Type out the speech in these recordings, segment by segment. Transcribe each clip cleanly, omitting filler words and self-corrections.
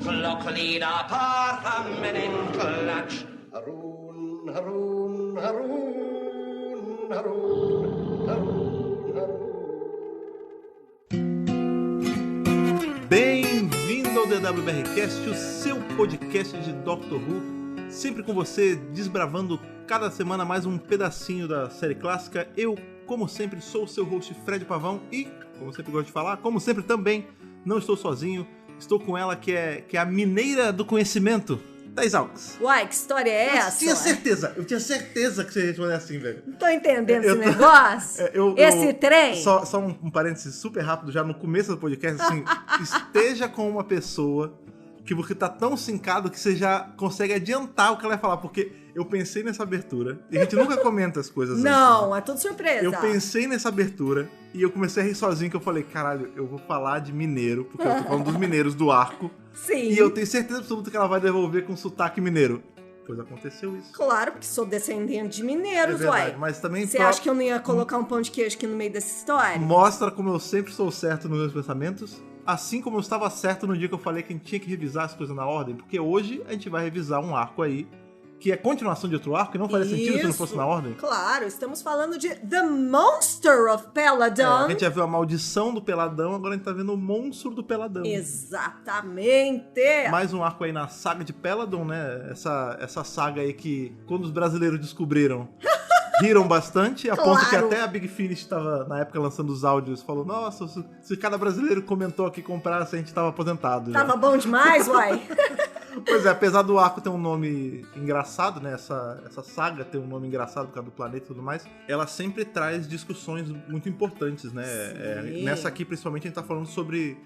Klocklida Parhammen Klatsch. Harun, Harun, Harun, Harun, Harun, Harun. Bem-vindo ao DWBRcast, o seu podcast de Doctor Who. Sempre com você, desbravando cada semana mais um pedacinho da série clássica. Eu, como sempre, sou o seu host Fred Pavão e, como sempre gosto de falar, como sempre também, não estou sozinho. Estou com ela, que é a mineira do conhecimento, Thais Alves. Uai, que história é essa? Eu tinha certeza que você ia responder assim, velho. Não tô entendendo esse negócio. Esse trem. Só um parênteses super rápido, já no começo do podcast, assim, esteja com uma pessoa que você tá tão sincado que você já consegue adiantar o que ela vai falar, porque eu pensei nessa abertura, e a gente nunca comenta as coisas Não, antes. é tudo surpresa. Eu pensei nessa abertura, e eu comecei a rir sozinho, que eu falei, caralho, eu vou falar de mineiro, porque eu tô falando dos mineiros do arco. Sim. E eu tenho certeza absoluta que ela vai devolver com sotaque mineiro. Pois aconteceu isso. Claro, porque sou descendente de mineiros, É verdade, uai. mas também... Você acha que eu não ia colocar um pão de queijo aqui no meio dessa história? Mostra como eu sempre sou certo nos meus pensamentos, assim como eu estava certo no dia que eu falei que a gente tinha que revisar as coisas na ordem, porque hoje a gente vai revisar um arco aí, que é continuação de outro arco, e não faria sentido se não fosse na ordem. Claro, estamos falando de The Monster of Peladon. A gente já viu a maldição do Peladão, agora a gente tá vendo o monstro do Peladão. Exatamente. Mais um arco aí na saga de Peladon, né? Essa saga aí que, quando os brasileiros descobriram, riram bastante, a ponto que até a Big Finish estava, na época, lançando os áudios, falou, nossa, se cada brasileiro comentou aqui comprasse, a gente tava aposentado. Tava bom demais, uai. Pois é, apesar do arco ter um nome engraçado, né? Essa saga ter um nome engraçado por causa do planeta e tudo mais, ela sempre traz discussões muito importantes, né? Nessa aqui, principalmente, a gente tá falando sobre...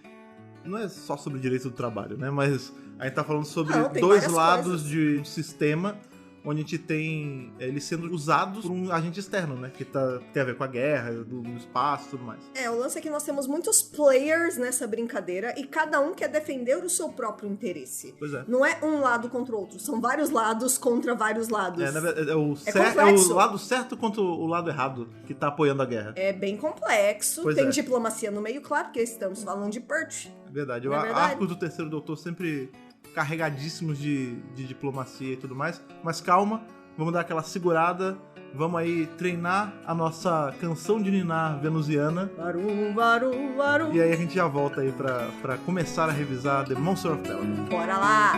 Não é só sobre direito do trabalho, né? Mas a gente tá falando sobre dois lados de um sistema onde a gente tem eles sendo usados por um agente externo, né? Que tem a ver com a guerra, do espaço e tudo mais. O lance é que nós temos muitos players nessa brincadeira e cada um quer defender o seu próprio interesse. Pois é. Não é um lado contra o outro, são vários lados contra vários lados. Na verdade, é o lado certo contra o lado errado que tá apoiando a guerra. É bem complexo, Pois tem é. diplomacia no meio, claro, porque estamos falando de Perth. É verdade. Não é verdade? Arcos do Terceiro Doutor sempre carregadíssimos de diplomacia e tudo mais. Mas calma, vamos dar aquela segurada. Vamos aí treinar a nossa canção de ninar venusiana. Varum, varum, varum. E aí a gente já volta aí pra começar a revisar The Monster of Peladon. Bora lá!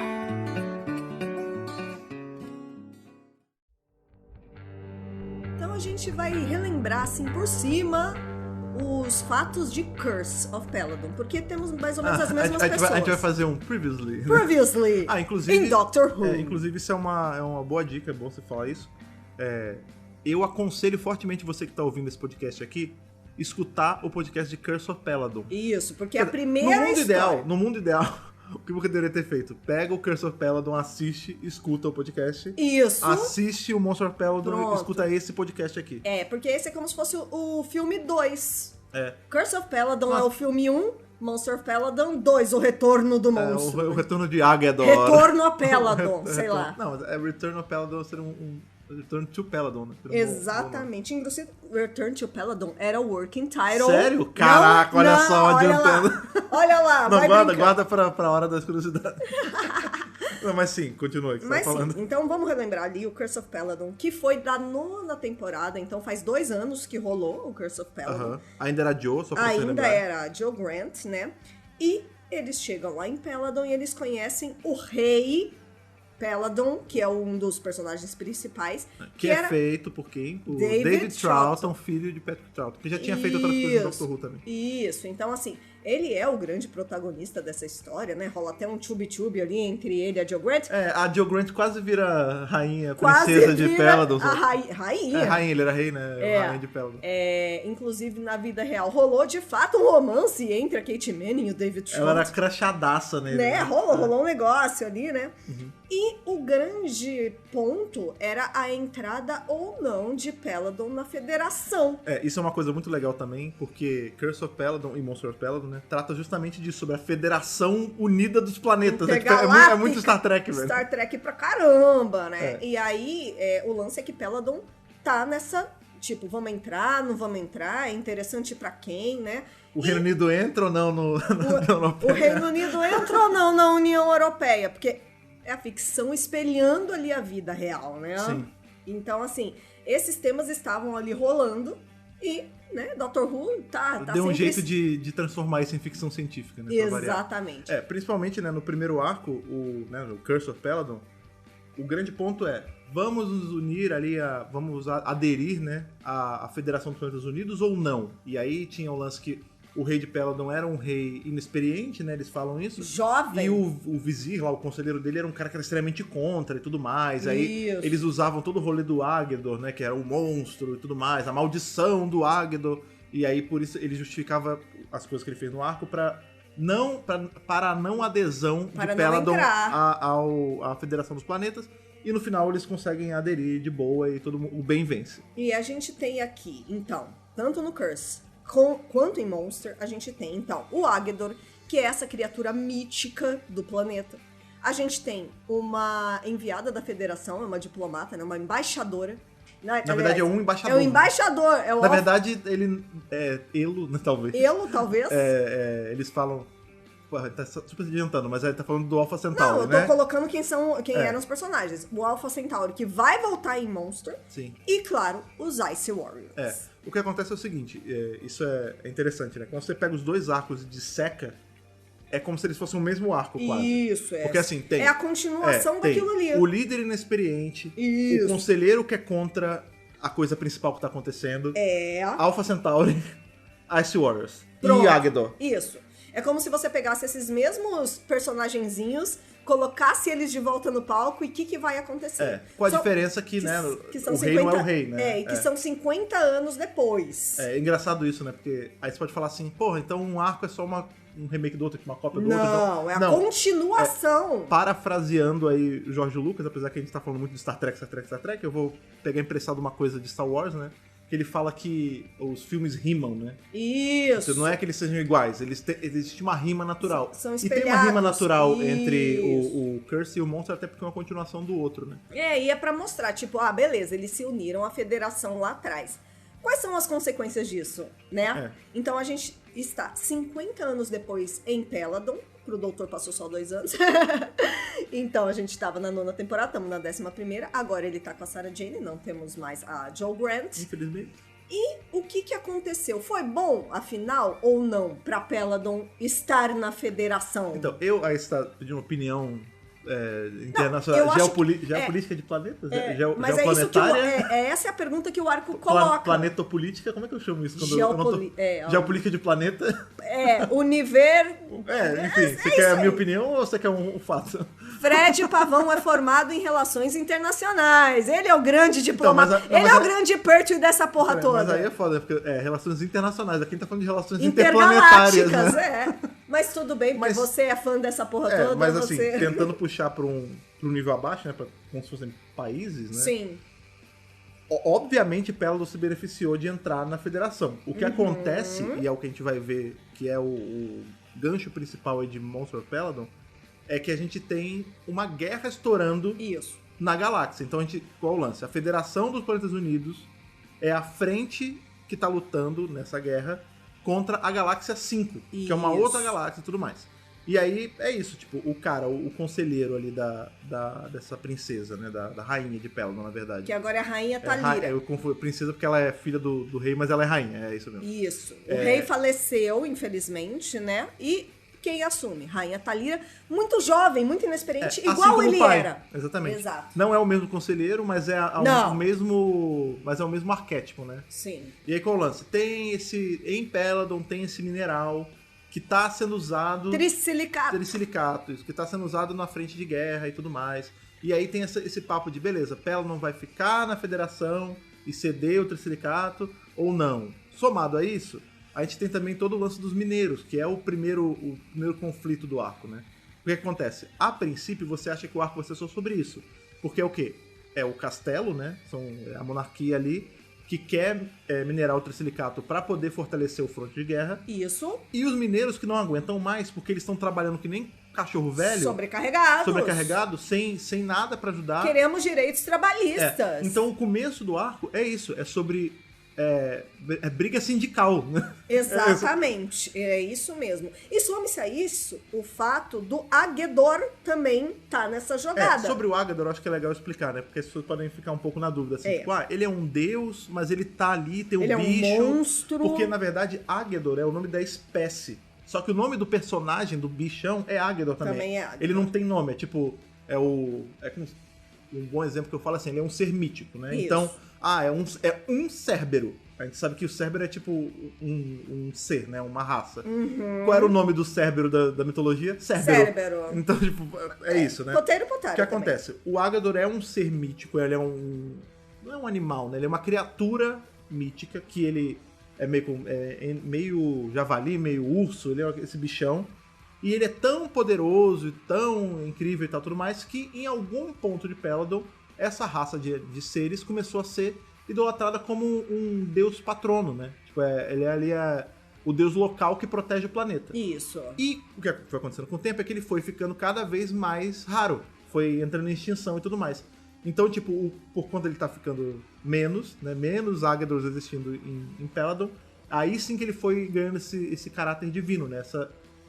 Então a gente vai relembrar assim por cima os fatos de Curse of Peladon, porque temos mais ou menos as mesmas pessoas. A gente vai fazer um Previously. Né? Previously, inclusive, em Doctor Who. Inclusive, isso é uma boa dica, é bom você falar isso. Eu aconselho fortemente você que tá ouvindo esse podcast aqui, escutar o podcast de Curse of Peladon. Isso, porque a primeira No mundo ideal, o que você deveria ter feito? Pega o Curse of Peladon, assiste, escuta o podcast. Isso. Assiste o Monster of Peladon Pronto. e escuta esse podcast aqui. Porque esse é como se fosse o filme 2. É. Curse of Peladon é o filme 1, Monster of Peladon 2, o retorno do monstro. O retorno de Águedor. Retorno a Peladon, sei lá. Não, Return of Peladon seria Return to Peladon, né? Exatamente. Inclusive, Return to Peladon era o working title. Sério? Caraca, olha só, adiantando. Olha lá, não, vai guarda pra hora das curiosidades. Não, mas sim, continua que você tá falando. Sim, então vamos relembrar ali o Curse of Peladon, que foi da 9ª temporada, então faz 2 anos que rolou o Curse of Peladon. Ainda era Joe, só pra você lembrar. Ainda era Joe Grant, né? E eles chegam lá em Peladon e eles conhecem o rei Peladon, que é um dos personagens principais. Que é feito por quem? Por David Troughton, filho de Patrick Troughton, que já tinha feito outras coisas no Doctor Who também. Isso, então assim, ele é o grande protagonista dessa história, né? Rola até um tchubi-tchubi ali entre ele e a Joe Grant. A Joe Grant quase vira rainha, princesa de Peladon. Rainha. Rainha, ele era rei, né? Rainha de Peladon. Inclusive, na vida real, rolou de fato um romance entre a Kate Manning e o David Troughton. Ela era crachadaça nele. Né? Rolou um negócio ali, né? Uhum. E o grande ponto era a entrada ou não de Peladon na Federação. Isso é uma coisa muito legal também, porque Curse of Peladon e Monster of Peladon, né, trata justamente disso, sobre a Federação Unida dos Planetas. É muito Star Trek, velho. Star Trek pra caramba, né? E aí, o lance é que Peladon tá nessa, tipo, vamos entrar, não vamos entrar, é interessante pra quem, né? O Reino Unido entra ou não no, na Europeia? O Reino Unido entra ou não na União Europeia? Porque é a ficção espelhando ali a vida real, né? Sim. Então, assim, esses temas estavam ali rolando e, né, Dr. Who tá Deu um sempre... jeito de transformar isso em ficção científica, né? Pra variar. Exatamente. Principalmente, né, no primeiro arco, o Curse of Peladon, o grande ponto é, vamos nos unir ali, vamos aderir, né, à Federação dos Planetas Unidos ou não? E aí tinha o lance que o rei de Peladon era um rei inexperiente, né, eles falam isso. Jovem. E o vizir lá, o conselheiro dele, era um cara que era extremamente contra e tudo mais. Aí Isso. eles usavam todo o rolê do Águedor, né, que era o monstro e tudo mais, a maldição do Águedor. E aí, por isso, ele justificava as coisas que ele fez no arco para a não adesão Para de não Peladon entrar. à Federação dos Planetas. E no final eles conseguem aderir de boa e o bem vence. E a gente tem aqui, então, tanto no Curse quanto em Monster, a gente tem, então, o Águedor, que é essa criatura mítica do planeta. A gente tem uma enviada da Federação, uma diplomata, né, uma embaixadora. Na verdade, é um embaixador. É o embaixador. É o Na verdade, ele é Elo, né, talvez. Elo, talvez. Eles falam... Porra, tá super adiantando, mas ele tá falando do Alpha Não, Centauri, eu tô né? colocando quem eram os personagens. O Alpha Centauri, que vai voltar em Monster. Sim. E, claro, os Ice Warriors. O que acontece é o seguinte, isso é interessante, né? Quando você pega os dois arcos e disseca, é como se eles fossem o mesmo arco, quase. Isso, é. Porque assim, tem... É a continuação tem daquilo ali. o líder inexperiente, Isso. o conselheiro que é contra a coisa principal que tá acontecendo, É. Alpha Centauri, Ice Warriors Pronto. e Águedor. Isso. É como se você pegasse esses mesmos personagenzinhos, colocasse eles de volta no palco e o que vai acontecer? Com a diferença que, né, que são o rei não é o rei, né? E que são 50 anos depois. É engraçado isso, né? Porque aí você pode falar assim, porra, então um arco é só um remake do outro, uma cópia do outro. Não, é a continuação. Parafraseando aí o Jorge Lucas, apesar que a gente tá falando muito de Star Trek, eu vou pegar emprestado uma coisa de Star Wars, né? Que ele fala que os filmes rimam, né? Isso. Não é que eles sejam iguais, existe uma rima natural. São e tem uma rima espelhados. natural entre Isso. o Curse e o Monster, até porque é uma continuação do outro, né? E é pra mostrar, tipo, beleza, eles se uniram à federação lá atrás. Quais são as consequências disso, né? Então a gente está 50 anos depois em Peladon, pro doutor passou só 2 anos. Então a gente tava na 9ª temporada, estamos na 11ª, agora ele tá com a Sarah Jane, não temos mais a Joe Grant. Infelizmente. E o que aconteceu? Foi bom, afinal, ou não, pra Peladon estar na federação? Então, aí você tá pedindo opinião internacional, eu acho geopolítica de planetas? Mas é isso que essa é a pergunta que o arco coloca. Planetopolítica, como é que eu chamo isso? Quando geopolítica de planeta? Universo... Enfim, você quer a minha opinião ou você quer um fato? Fred Pavão é formado em relações internacionais. Ele é o grande diplomata. Ele é o grande Pertwee dessa porra toda. Mas aí é foda, porque relações internacionais. Aqui a gente tá falando de relações interplanetárias, né? Mas tudo bem, porque você é fã dessa porra toda. Mas assim, tentando puxar pra um nível abaixo, né? Como se fossem países, né? Sim. Obviamente, Peladon se beneficiou de entrar na federação. O que acontece, e é o que a gente vai ver, que é o gancho principal aí de Monster of Peladon, é que a gente tem uma guerra estourando na galáxia. Então, qual é o lance? A Federação dos Planetas Unidos é a frente que tá lutando nessa guerra contra a Galáxia 5, que é uma outra galáxia e tudo mais. E aí, é isso, tipo, o conselheiro ali dessa princesa, né, da rainha de Peladon, na verdade. Que agora é a rainha Talira. Eu confundo princesa porque ela é filha do rei, mas ela é rainha, é isso mesmo. Isso. O rei faleceu, infelizmente, né, e quem assume? Rainha Talira, muito jovem, muito inexperiente, igual assim ele pai. era. Exatamente. Exato. Não é o mesmo conselheiro, mas é o mesmo arquétipo, né? Sim. E aí qual é o lance? Em Peladon tem esse mineral que tá sendo usado... Tricilicato, isso, que tá sendo usado na frente de guerra e tudo mais. E aí tem esse papo de, beleza, Peladon vai ficar na federação e ceder o tricilicato ou não. Somado a isso, a gente tem também todo o lance dos mineiros, que é o primeiro conflito do arco, né? O que acontece? A princípio, você acha que o arco vai ser só sobre isso. Porque é o quê? É o castelo, né? É a monarquia ali, que quer minerar o tricilicato para poder fortalecer o fronte de guerra. Isso. E os mineiros que não aguentam mais, porque eles estão trabalhando que nem cachorro velho. Sobrecarregados. sem nada para ajudar. Queremos direitos trabalhistas. Então o começo do arco é isso. É sobre é briga sindical, né? Exatamente, é isso mesmo. E some-se a isso o fato do Agedor também tá nessa jogada. Sobre o Agedor, eu acho que é legal explicar, né? Porque as pessoas podem ficar um pouco na dúvida, assim, tipo, ele é um deus, mas ele tá ali, tem um bicho. Ele é um monstro. Porque, na verdade, Agedor é o nome da espécie. Só que o nome do personagem, do bichão, é Agedor também. Também é Agedor. Ele não tem nome, é tipo, como um bom exemplo que eu falo assim, ele é um ser mítico, né? Isso. Então, é um Cérbero. A gente sabe que o Cérbero é tipo um ser, né? Uma raça. Qual era o nome do Cérbero da mitologia? Cérbero. Então, tipo, é isso, né? Poteiro. O que acontece? O Agedor é um ser mítico, ele é não é um animal, né? Ele é uma criatura mítica que ele é meio javali, meio urso, ele é esse bichão. E ele é tão poderoso e tão incrível e tal, tudo mais, que em algum ponto de Peladon, essa raça de seres começou a ser idolatrada como um deus patrono, né? Tipo, ele ali é o deus local que protege o planeta. Isso. E o que foi acontecendo com o tempo é que ele foi ficando cada vez mais raro. Foi entrando em extinção e tudo mais. Então, tipo, por conta ele tá ficando menos, né? Menos Agedors existindo em Peladon, aí sim que ele foi ganhando esse caráter divino, né?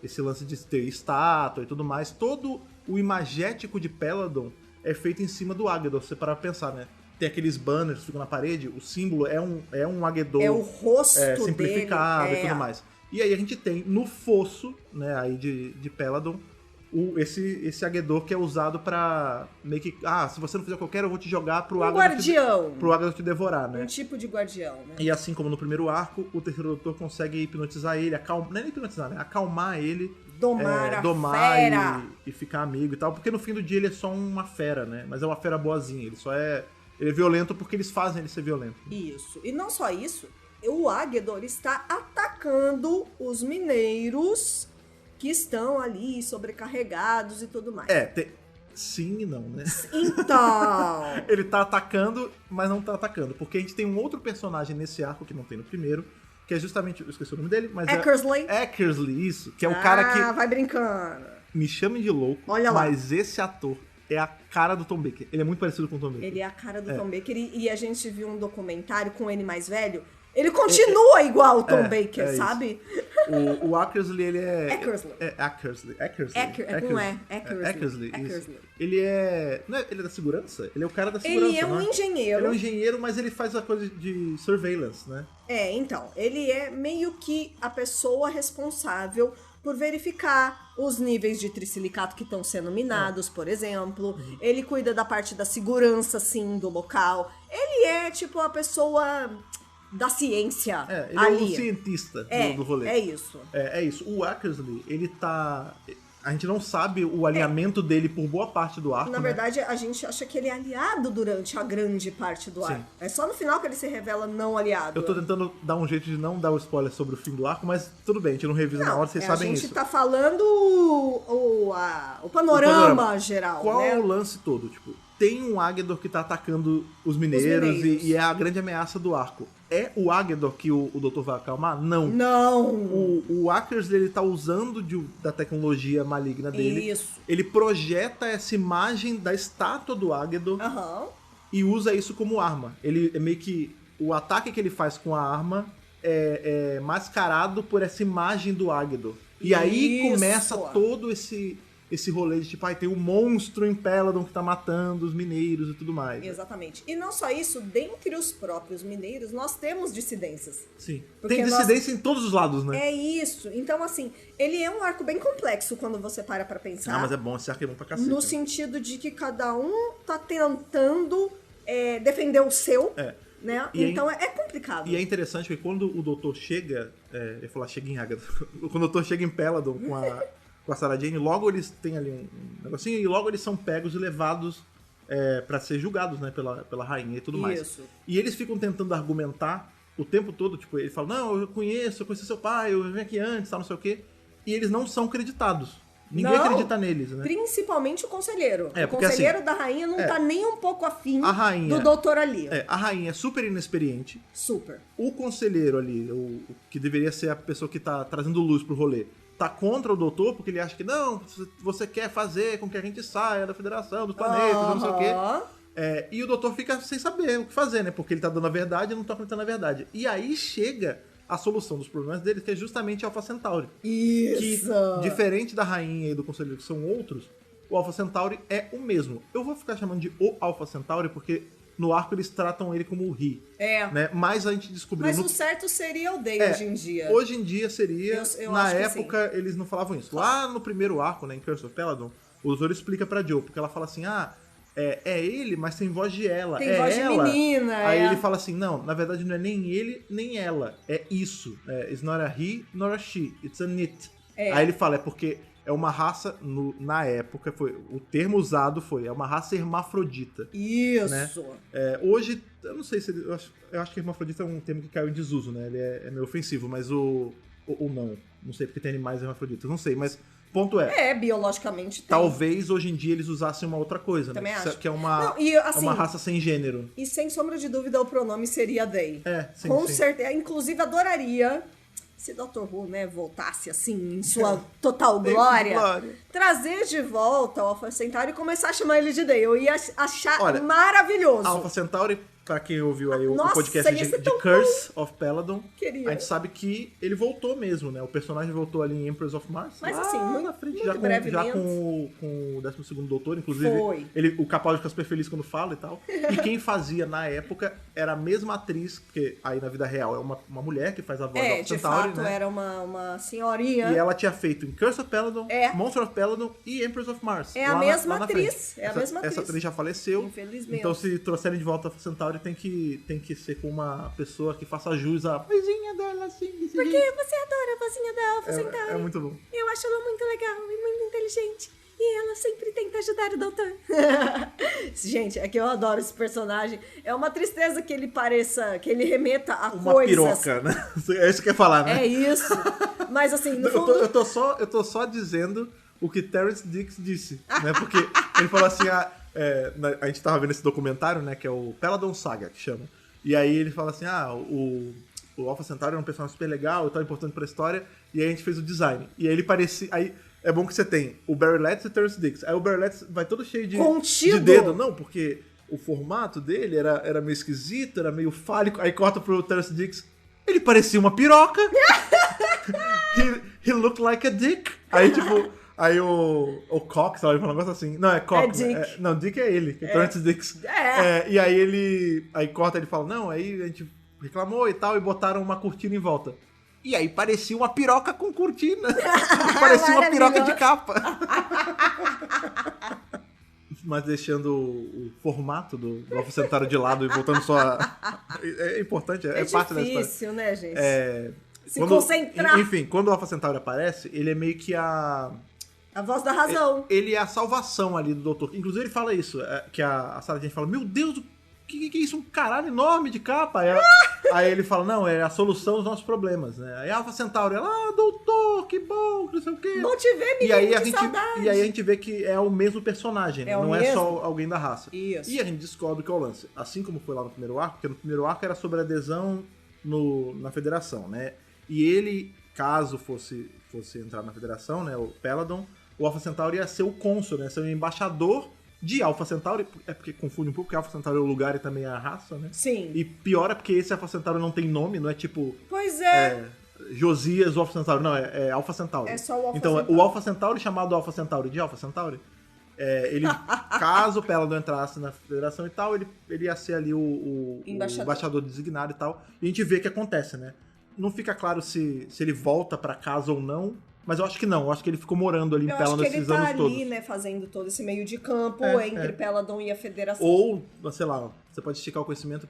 Esse lance de ter estátua e tudo mais. Todo o imagético de Peladon é feito em cima do Agedor, se você parar pra pensar, né? Tem aqueles banners que ficam na parede, o símbolo é um Agedor. É o rosto simplificado dele. E tudo mais. E aí a gente tem no fosso, né, aí de Peladon, esse Agedor que é usado pra meio que... se você não fizer o que eu quero, eu vou te jogar pro guardião. Pro Agedor te devorar, né? Um tipo de guardião, né? E assim como no primeiro arco, o terceiro doutor consegue hipnotizar ele, não é nem hipnotizar, né? Acalmar ele. Domar a fera. E ficar amigo e tal. Porque no fim do dia ele é só uma fera, né? Mas é uma fera boazinha. Ele é violento porque eles fazem ele ser violento. Isso. E não só isso, o Agedor está atacando os mineiros que estão ali sobrecarregados e tudo mais. Sim e não, né? Então... Ele tá atacando, mas não tá atacando. Porque a gente tem um outro personagem nesse arco que não tem no primeiro, que é justamente... Eu esqueci o nome dele, mas Eckersley. Eckersley, isso. Que é o cara que... vai brincando. Me chamem de louco, Olha lá. Mas esse ator é a cara do Tom Baker. Ele é muito parecido com o Tom Baker. Ele é a cara do Tom Baker. E a gente viu um documentário com ele mais velho. Ele continua igual o Tom Baker, sabe? O Eckersley, ele é... Eckersley. Eckersley. Eckersley. Ele é... Não é... Ele é da segurança? Ele é o cara da segurança, Ele é um engenheiro. Ele é um engenheiro, mas ele faz a coisa de surveillance, né? Então. Ele é meio que a pessoa responsável por verificar os níveis de trissilicato que estão sendo minados, por exemplo. Ele cuida da parte da segurança, sim, do local. Ele é, tipo, a pessoa... da ciência ele ali. É o cientista do rolê. É isso. É isso. O Eckersley, ele tá... A gente não sabe o alinhamento dele por boa parte do arco, Na verdade, a gente acha que ele é aliado durante a grande parte do arco. É só no final que ele se revela não aliado. Eu tô tentando dar um jeito de não dar o spoiler sobre o fim do arco, mas tudo bem, a gente não revisa na hora, vocês sabem isso. A gente tá falando o panorama geral, Qual né? é o lance todo? Tipo, tem um Agedor que tá atacando os mineiros. E é a grande ameaça do arco. É o Agedor que o doutor vai acalmar? Não. O Eckersley, ele tá usando da tecnologia maligna dele. Isso. Ele projeta essa imagem da estátua do Agedor e usa isso como arma. Ele é meio que... O ataque que ele faz com a arma é mascarado por essa imagem do Agedor. E aí começa todo esse rolê de tipo, tem um monstro em Peladon que tá matando os mineiros e tudo mais. Exatamente. E não só isso, dentre os próprios mineiros, nós temos dissidências. Sim. Tem dissidência em todos os lados, né? É isso. Então, assim, ele é um arco bem complexo quando você para pra pensar. Mas é bom, esse arco é bom pra cacete. No sentido de que cada um tá tentando defender o seu, né? Então é complicado. E é interessante porque quando o doutor chega, eu ia falar chega em Agedor, quando o doutor chega em Peladon com a Sarah Jane, logo eles têm ali um negocinho e logo eles são pegos e levados pra ser julgados, né, pela rainha e tudo mais. E eles ficam tentando argumentar o tempo todo, tipo, ele fala, não, eu conheci seu pai, eu vim aqui antes, tal, não sei o quê. E eles não são creditados. Ninguém acredita neles, né? Principalmente o conselheiro. O porque, conselheiro assim, da rainha não tá nem um pouco afim do doutor ali. A rainha é super inexperiente. Super. O conselheiro ali, o que deveria ser a pessoa que tá trazendo luz pro rolê, tá contra o doutor porque ele acha que não, você quer fazer com que a gente saia da Federação dos Planetas, não sei o quê. E o doutor fica sem saber o que fazer, né? Porque ele tá dando a verdade e não tá acreditando na verdade. E aí chega a solução dos problemas dele, que é justamente Alpha Centauri. Isso! Que, diferente da rainha e do conselheiro, que são outros, o Alpha Centauri é o mesmo. Eu vou ficar chamando de o Alpha Centauri, porque no arco eles tratam ele como o Ri. Né? Mas a gente descobriu... Mas o certo seria o Day hoje em dia. Hoje em dia seria... Eu na acho que época, eles não falavam isso. Lá no primeiro arco, né, em Curse of Peladon, o doutor explica pra Joe, porque ela fala assim, é ele, mas tem voz de ela. Tem voz ela. de menina. Aí ele fala assim, não, na verdade não é nem ele, nem ela. É isso. It's not a he, nor a she. It's a it. Aí ele fala, é porque é uma raça, na época, o termo usado foi, é uma raça hermafrodita. Isso. Né? Hoje, eu não sei se... Eu acho que hermafrodita é um termo que caiu em desuso, né? Ele é meio ofensivo, mas ou não sei, porque tem animais hermafroditas, não sei, mas... Ponto biologicamente tem. Talvez hoje em dia eles usassem uma outra coisa, Também né? acho. Que é uma, assim, uma raça sem gênero. E sem sombra de dúvida o pronome seria they. Sim, com sim. certeza. Inclusive adoraria, se Dr. Who, né, voltasse assim, em sua total glória, trazer de volta o Alpha Centauri e começar a chamar ele de they. Eu ia achar maravilhoso. Alpha Centauri, pra quem ouviu aí o Nossa, podcast de Curse of Peladon, Queria. a gente sabe que ele voltou mesmo, né? O personagem voltou ali em Empress of Mars. Mas lá assim, na frente, muito já brevemente. com o 12º Doutor, inclusive. Foi. O Capaldi fica super feliz quando fala e tal. E quem fazia na época era a mesma atriz, que aí na vida real é uma mulher que faz a voz do Alpha De Centauri, fato, né? era uma senhorinha. E ela tinha feito em Curse of Peladon, Monster of Peladon e Empress of Mars. É a mesma atriz. Essa atriz já faleceu. Infelizmente. Então, se trouxerem de volta a Centauri, tem que ser com uma pessoa que faça jus à vozinha dela, assim. Porque você adora a vozinha da Alpha Centauri. É muito bom. Eu acho ela muito legal e muito inteligente. E ela sempre tenta ajudar o doutor. Gente, é que eu adoro esse personagem. É uma tristeza que ele pareça, que ele remeta a uma coisas. Uma piroca, né? É isso que quer falar, né? É isso. Mas assim, no fundo... Eu tô só dizendo o que Terrence Dicks disse, né? Porque ele falou assim, a gente tava vendo esse documentário, né? Que é o Peladon Saga, que chama. E aí ele fala assim, o Alpha Centauri é um personagem super legal e tal, importante pra história. E aí a gente fez o design. E aí ele parecia... Aí é bom que você tem o Barry Letts e o Terrence Dicks. Aí o Barry Letts vai todo cheio de dedo. Não, porque o formato dele era meio esquisito, era meio fálico. Aí corta pro Terrence Dicks. Ele parecia uma piroca. he looked like a dick. Aí, tipo... Aí o Cox, sabe, um negócio assim. Não, é Cox. Dick. Não, Dick é ele, que é Terrence Dicks. E aí ele... Aí corta, ele fala, não, aí a gente reclamou e tal, e botaram uma cortina em volta. E aí parecia uma piroca com cortina. Parecia uma piroca de capa. Mas deixando o formato do Alpha Centauri de lado e voltando só a... É importante, é parte da história. É difícil, né, gente? Se concentrar. Enfim, quando o Alpha Centauri aparece, ele é meio que a voz da razão. Ele é a salvação ali do doutor. Inclusive ele fala isso, que a Sarah Jane fala, meu Deus, o que é isso? Um caralho enorme de capa. Aí ele fala, não, é a solução dos nossos problemas, né? Aí a Alpha Centauri, ela, doutor, que bom, não sei o quê. Bom te ver, menino, saudade. E aí a gente vê que é o mesmo personagem, né? Não é só alguém da raça. Isso. E a gente descobre que é o lance. Assim como foi lá no primeiro arco, porque no primeiro arco era sobre adesão na federação, né? E ele, caso fosse entrar na federação, né, o Peladon, o Alpha Centauri ia ser o cônsul, né? Ser o embaixador de Alpha Centauri, é porque confunde um pouco, porque Alpha Centauri é o lugar e também é a raça, né? Sim. E pior é porque esse Alpha Centauri não tem nome, não é tipo... Pois é. Josias, o Alpha Centauri, não, é Alpha Centauri. É só o Alpha Então, Centauri. o Alpha Centauri chamado Alpha Centauri de Alpha Centauri, ele, caso o Peladon entrasse na federação e tal, ele ia ser ali o embaixador designado e tal, e a gente vê que acontece, né? Não fica claro se ele volta pra casa ou não, mas eu acho que não. Eu acho que ele ficou morando ali em Peladon esses anos todos. Eu acho que ele tá ali, né, fazendo todo esse meio de campo entre Peladon e a Federação. Ou, sei lá, você pode esticar o conhecimento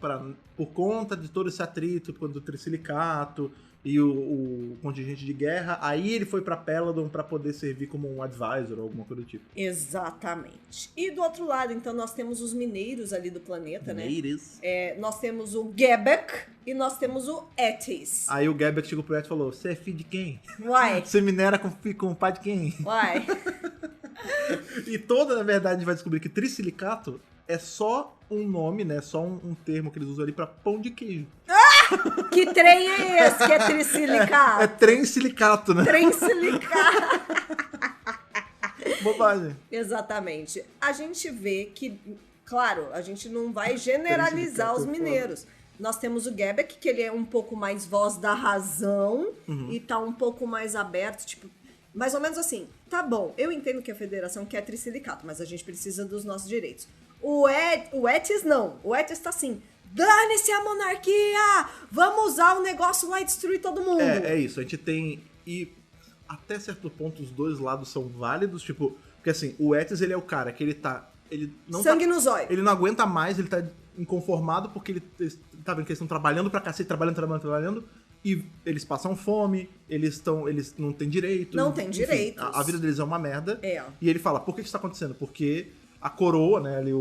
por conta de todo esse atrito, do tricilicato e o contingente de guerra. Aí ele foi pra Peladon pra poder servir como um advisor ou alguma coisa do tipo. Exatamente. E do outro lado, então, nós temos os mineiros ali do planeta, né? Mineiros. Nós temos o Gebek e nós temos o Etis. Aí o Gebek chegou pro Etis e falou, você é filho de quem? Uai. Você minera com o pai de quem? Uai. E na verdade, a gente vai descobrir que tricilicato é só um nome, né? Só um termo que eles usam ali pra pão de queijo. Que trem é esse que é tricilicato? É trem silicato, né? Trem silicato. Bobagem. Exatamente. A gente vê que Claro, a gente não vai generalizar os mineiros. Nós temos o Gebek, que ele é um pouco mais voz da razão e tá um pouco mais aberto, tipo, mais ou menos assim. Tá bom, eu entendo que a federação quer trissilicato, mas a gente precisa dos nossos direitos. O Etis não. O Etis tá assim, dane-se a monarquia! Vamos usar o negócio lá e destruir todo mundo. É isso, a gente tem... E até certo ponto os dois lados são válidos, tipo... Porque assim, o Etis, ele é o cara que ele tá... Ele não Sangue no zóio. Ele não aguenta mais, ele tá inconformado porque ele tá vendo que eles estão trabalhando pra cacete, trabalhando, e eles passam fome, eles não têm direito. Não tem enfim, direitos. A vida deles é uma merda. É. E ele fala, por que isso tá acontecendo? Porque a coroa, né, ali,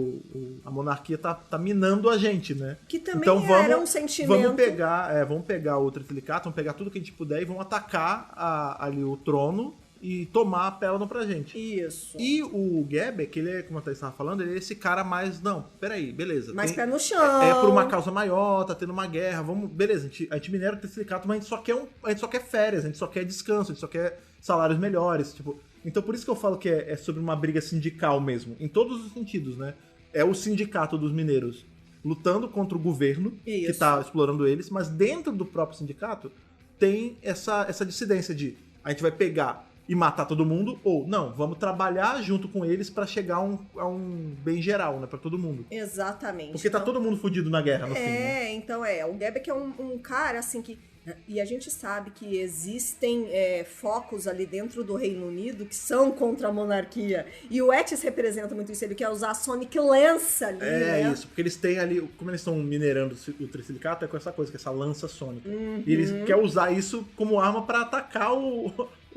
a monarquia tá minando a gente, né? Que também então, era um sentimento. Vamos pegar o trissilicato, vamos pegar tudo que a gente puder e vamos atacar ali o trono e tomar a Peladon pra gente. Isso. E o Gebek, ele é, como a Thaís estava falando, ele é esse cara mais, não, peraí, beleza. Mais pé no chão. É por uma causa maior, tá tendo uma guerra, vamos, beleza, a gente minera o trissilicato, mas a gente só quer férias, a gente só quer descanso, a gente só quer salários melhores, tipo... Então por isso que eu falo que é sobre uma briga sindical mesmo, em todos os sentidos, né? É o sindicato dos mineiros lutando contra o governo, que tá explorando eles, mas dentro do próprio sindicato tem essa dissidência de a gente vai pegar e matar todo mundo, ou não, vamos trabalhar junto com eles pra chegar a um bem geral, né, pra todo mundo. Exatamente. Porque tá todo mundo fudido na guerra, no fim, né? Então o Gebek é um cara, assim, que... E a gente sabe que existem focos ali dentro do Reino Unido que são contra a monarquia. E o Etis representa muito isso, ele quer usar a Sonic Lança ali, né? Isso, porque eles têm ali, como eles estão minerando o trissilicato, é com essa coisa, que é essa lança sônica. E eles querem usar isso como arma pra atacar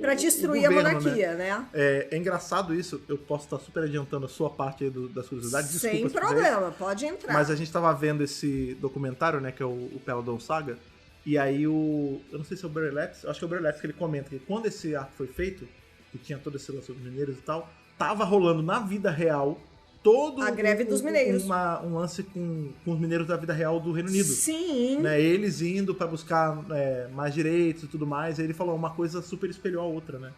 pra destruir governo, a monarquia, né? É engraçado isso, eu posso estar super adiantando a sua parte aí das curiosidades, desculpa. Sem problema, pode entrar. Mas a gente tava vendo esse documentário, né, que é o Peladon Saga, e aí eu não sei se é o Barry Letts, acho que é o Barry Letts que ele comenta que quando esse arco foi feito, que tinha todo esse lance dos mineiros e tal, tava rolando na vida real a greve dos mineiros. Um lance com os mineiros da vida real do Reino Unido. Sim. Né, eles indo pra buscar mais direitos e tudo mais, aí ele falou, uma coisa super espelhou a outra, né?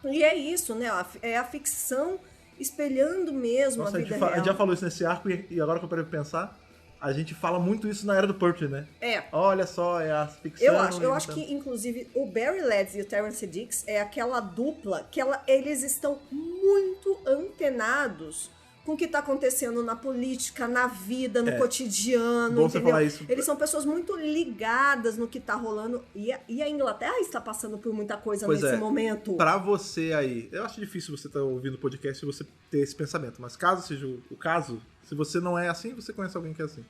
E é isso, né? É a ficção espelhando mesmo a vida real. A gente já falou isso nesse arco e agora que eu parei pra pensar, a gente fala muito isso na Era do Purple, né? Olha só, é a ficção. Eu acho que, inclusive, o Barry Letts e o Terence Dicks é aquela dupla que eles estão muito antenados com o que tá acontecendo na política, na vida, no cotidiano, bom entendeu? Você falar isso. Eles são pessoas muito ligadas no que tá rolando. E a Inglaterra está passando por muita coisa nesse momento. Pra você aí, eu acho difícil você estar ouvindo o podcast e você ter esse pensamento, mas caso seja o caso, se você não é assim, você conhece alguém que é assim.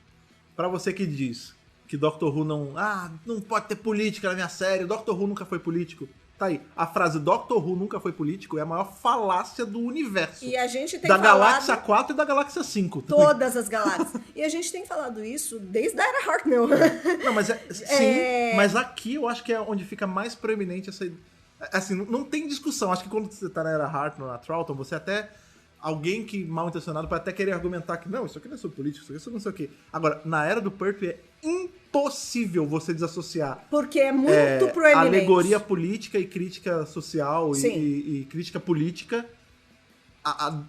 Pra você que diz que Doctor Who não pode ter política na minha série, Doctor Who nunca foi político. Tá aí, a frase Doctor Who nunca foi político é a maior falácia do universo. E a gente tem da Galáxia 4 e da Galáxia 5. Todas as galáxias. E a gente tem falado isso desde a Era Hartnell. Não, mas sim, mas aqui eu acho que é onde fica mais proeminente essa... Assim, não tem discussão. Acho que quando você tá na Era Hartnell, na Troughton, você até... Alguém que mal intencionado pode até querer argumentar que não, isso aqui não é sobre política, isso aqui é sobre não sei o quê. Agora, na Era do Purple é impossível você desassociar. Porque é muito proeminente. Alegoria política e crítica social e crítica política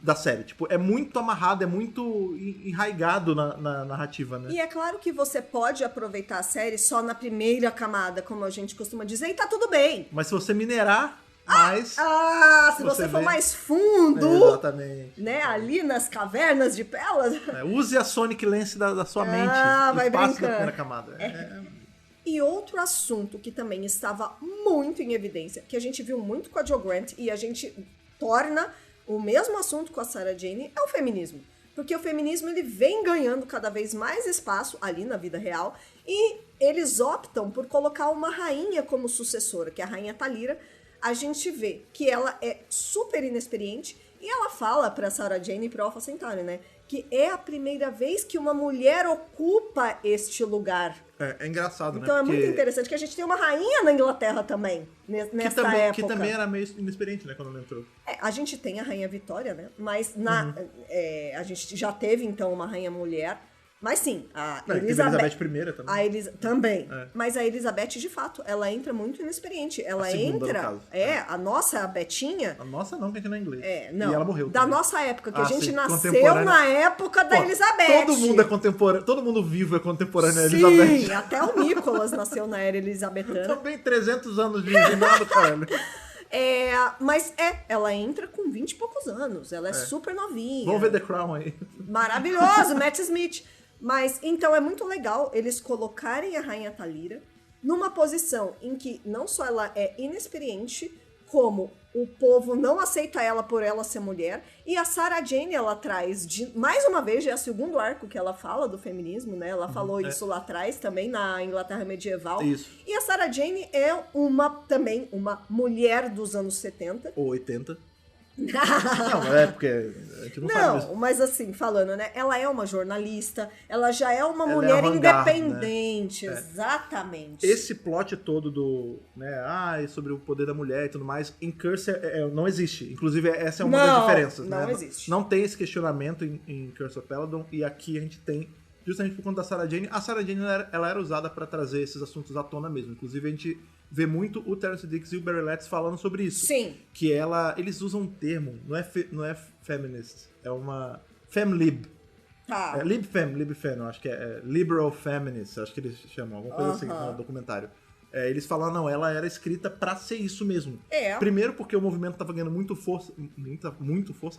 da série. Tipo, é muito amarrado, é muito enraigado na narrativa, né? E é claro que você pode aproveitar a série só na primeira camada, como a gente costuma dizer, e tá tudo bem. Mas se você minerar... Mas se você for mais fundo, exatamente, né, ali nas cavernas de Peladon, use a Sonic Lens da sua mente, vai espaço brincando. da primeira camada. E outro assunto que também estava muito em evidência, que a gente viu muito com a Jo Grant e a gente torna o mesmo assunto com a Sarah Jane, é o feminismo. Porque o feminismo ele vem ganhando cada vez mais espaço ali na vida real e eles optam por colocar uma rainha como sucessora, que é a Rainha Talira. A gente vê que ela é super inexperiente e ela fala pra Sarah Jane e pro Alpha Centauri, né? Que é a primeira vez que uma mulher ocupa este lugar. É engraçado, então, né? Então é muito interessante que a gente tem uma rainha na Inglaterra também, nessa época. Que também era meio inexperiente, né? Quando ela entrou. A gente tem a Rainha Vitória, né? Mas a gente já teve, então, uma rainha mulher. Mas sim, a Não, teve Elizabeth... a Elizabeth I também. Também. É. Mas a Elizabeth, de fato, ela entra muito inexperiente. Ela A segunda, entra... no caso. A nossa Betinha... A nossa não, que a gente não é inglês. Não, E ela morreu da também. nossa época, que a gente sim, nasceu contemporânea. na época da Pô, Elizabeth. Todo mundo é contemporâneo, todo mundo vivo é contemporâneo à Sim, Elizabeth. até o Nicholas nasceu na era elizabetana. Também 300 anos de reinado, caralho. Mas ela entra com 20 e poucos anos. Ela é super novinha. Vamos ver The Crown aí. Maravilhoso, Matt Smith. Mas, então, é muito legal eles colocarem a Rainha Thalira numa posição em que não só ela é inexperiente, como o povo não aceita ela por ela ser mulher. E a Sarah Jane, ela traz, mais uma vez, já é o segundo arco que ela fala do feminismo, né? Ela falou isso lá atrás, também na Inglaterra medieval. Isso. E a Sarah Jane é também uma mulher dos anos 70. Ou 80. Não, é porque a gente não sabe mesmo. Não, mas assim, falando, né? Ela é uma jornalista, ela já é uma Ela é mulher avant-garde, independente, né? exatamente. Esse plot todo do, sobre o poder da mulher e tudo mais, em Curse não existe. Inclusive, essa é uma das diferenças, não né? existe. Não tem esse questionamento em Curse of Peladon, e aqui a gente tem, justamente por conta da Sarah Jane. A Sarah Jane, ela era usada pra trazer esses assuntos à tona mesmo. Inclusive, a gente vê muito o Terence Dicks e o Barry Letts falando sobre isso. Sim. Que eles usam um termo, não é feminist, é uma femlib. Tá. Libfem, eu acho que é liberal feminist, acho que eles chamam, alguma coisa assim no documentário. Eles falam, não, ela era escrita pra ser isso mesmo. Primeiro porque o movimento tava ganhando muito força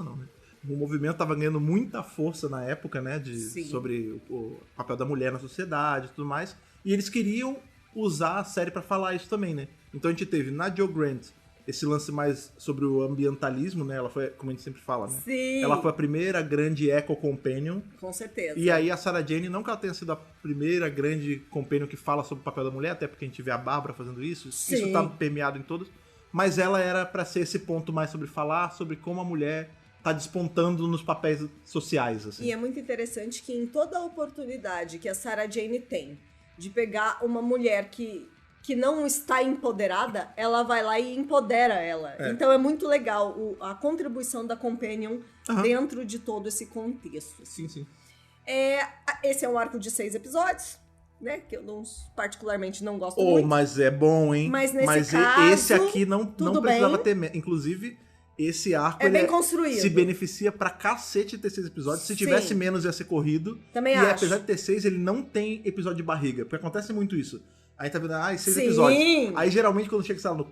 não, né? O movimento tava ganhando muita força na época, né, sobre o papel da mulher na sociedade e tudo mais, e eles queriam usar a série pra falar isso também, né? Então a gente teve na Jo Grant esse lance mais sobre o ambientalismo, né? Ela foi, como a gente sempre fala, né? Sim. Ela foi a primeira grande eco-companion. Com certeza. E aí a Sarah Jane, não que ela tenha sido a primeira grande companion que fala sobre o papel da mulher, até porque a gente vê a Bárbara fazendo isso. Sim. Isso tá permeado em todos. Mas ela era pra ser esse ponto mais sobre falar sobre como a mulher tá despontando nos papéis sociais, assim. E é muito interessante que em toda a oportunidade que a Sarah Jane tem de pegar uma mulher que não está empoderada, ela vai lá e empodera ela. Então é muito legal a contribuição da Companion dentro de todo esse contexto. Sim. Esse é um arco de 6 episódios, né? Que eu particularmente não gosto muito. Mas é bom, hein? Mas nesse caso, esse aqui não precisava bem. ter... Inclusive, esse arco É bem construído. Se beneficia pra cacete de ter 6 episódios. Se tivesse menos, ia ser corrido. Também e acho. apesar de ter 6, ele não tem episódio de barriga. Porque acontece muito isso. Aí tá vendo, 6 Sim. episódios. Aí geralmente quando chega, sei lá, no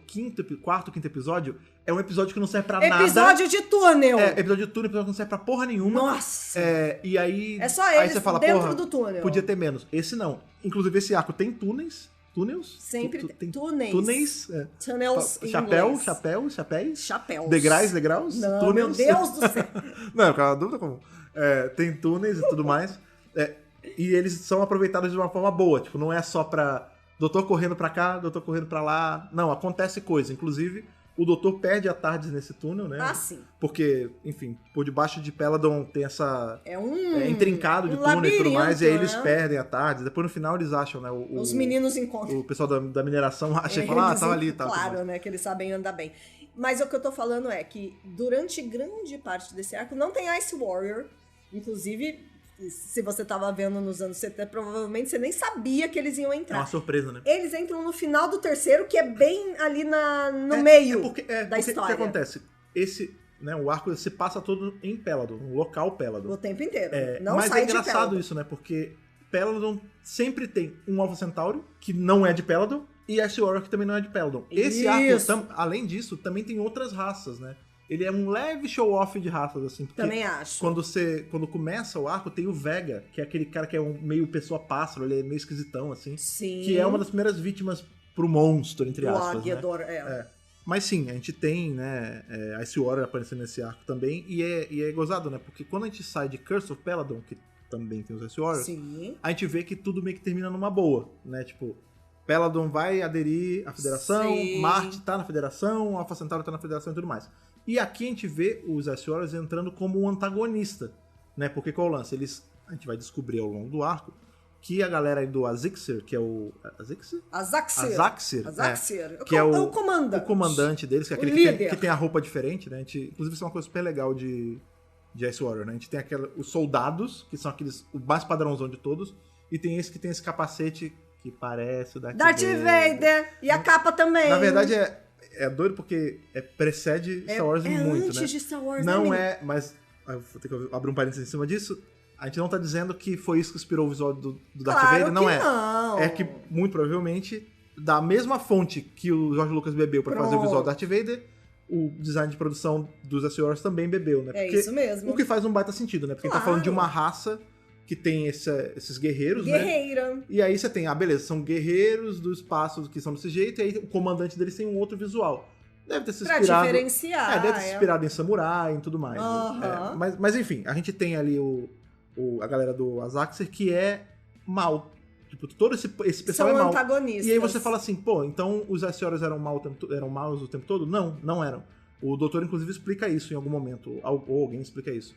quarto, quinto episódio, é um episódio que não serve pra nada. Episódio de túnel. Episódio de túnel, episódio que não serve pra porra nenhuma. Nossa. E aí... É só aí eles você fala, dentro porra, do túnel. Podia ter menos. Esse não. Inclusive esse arco tem túneis. Túneis? Sempre tem túneis. Túneis. Tunnels em Chapéus. Chapéus. Degraus. Não, túneis. meu Deus do céu. Não, é uma dúvida comum. Tem túneis e tudo mais. E eles são aproveitados de uma forma boa. Tipo, não é só pra doutor correndo pra cá, doutor correndo pra lá. Não, acontece coisa. Inclusive, o doutor perde a Tardes nesse túnel, né? Sim. Porque, enfim, por debaixo de Peladon tem essa... É intrincado de túnel e tudo mais. E aí eles perdem a Tardes. Depois, no final, eles acham, né? Os meninos encontram. O pessoal da mineração acha e fala, tava ali e tal. Claro, né? Que eles sabem andar bem. Mas o que eu tô falando é que durante grande parte desse arco não tem Ice Warrior. Inclusive... Se você tava vendo nos anos 70, provavelmente você nem sabia que eles iam entrar. É uma surpresa, né? Eles entram no final do terceiro, que é bem ali no meio da história. O que acontece? O arco se passa todo em Peladon, no local Peladon. O tempo inteiro. Não mas sai é engraçado de Peladon. isso, né? Porque Peladon sempre tem um Alpha Centauri, que não é de Peladon, e Ice Warrior, que também não é de Peladon. Esse arco, além disso, também tem outras raças, né? Ele é um leve show-off de raças, assim. Também acho. Quando começa o arco, tem o Vega, que é aquele cara que é meio pessoa-pássaro, ele é meio esquisitão, assim. Sim. Que é uma das primeiras vítimas pro monstro, entre aspas, Aguiador, né? Mas sim, a gente tem, né, Ice Warrior aparecendo nesse arco também, e é gozado, né? Porque quando a gente sai de Curse of Peladon, que também tem os Ice Warriors, a gente vê que tudo meio que termina numa boa, né? Tipo, Peladon vai aderir à Federação, Marte tá na Federação, Alpha Centauri tá na Federação e tudo mais. E aqui a gente vê os Ice Warriors entrando como um antagonista, né? Porque qual é o lance? A gente vai descobrir ao longo do arco que a galera aí do Azixir, que é o... Azixir? Azaxir. Que é o comandante. O comandante deles, que é aquele que tem a roupa diferente, né? Inclusive isso é uma coisa super legal de de Ice Warrior, né? A gente tem os soldados, que são aqueles, o mais padrãozão de todos, e tem esse que tem esse capacete que parece o Darth Vader. E a capa também. Na verdade, é doido porque precede Star Wars muito, antes né? de Star Wars, não né? Mas eu vou ter que abrir um parênteses em cima disso. A gente não tá dizendo que foi isso que inspirou o visual do Darth Vader, não é. Não. É que, muito provavelmente, da mesma fonte que o George Lucas bebeu pra fazer o visual do Darth Vader, o design de produção dos Ice Warriors também bebeu, né? Porque isso mesmo. O que faz um baita sentido, né? Porque a gente tá falando de uma raça que tem esses guerreiros, Guerreira. né? E aí você tem, beleza, são guerreiros do espaço que são desse jeito, e aí o comandante deles tem um outro visual. Deve ter se inspirado... Pra diferenciar. Deve ter se inspirado em samurai e tudo mais. Uhum. Mas enfim, a gente tem ali a galera do Azaxer que é mal. Tipo, todo esse pessoal são é mal. antagonistas. E aí você fala assim, pô, então os Ice Warriors eram maus o tempo todo? Não eram. O doutor, inclusive, explica isso em algum momento, ou alguém explica isso.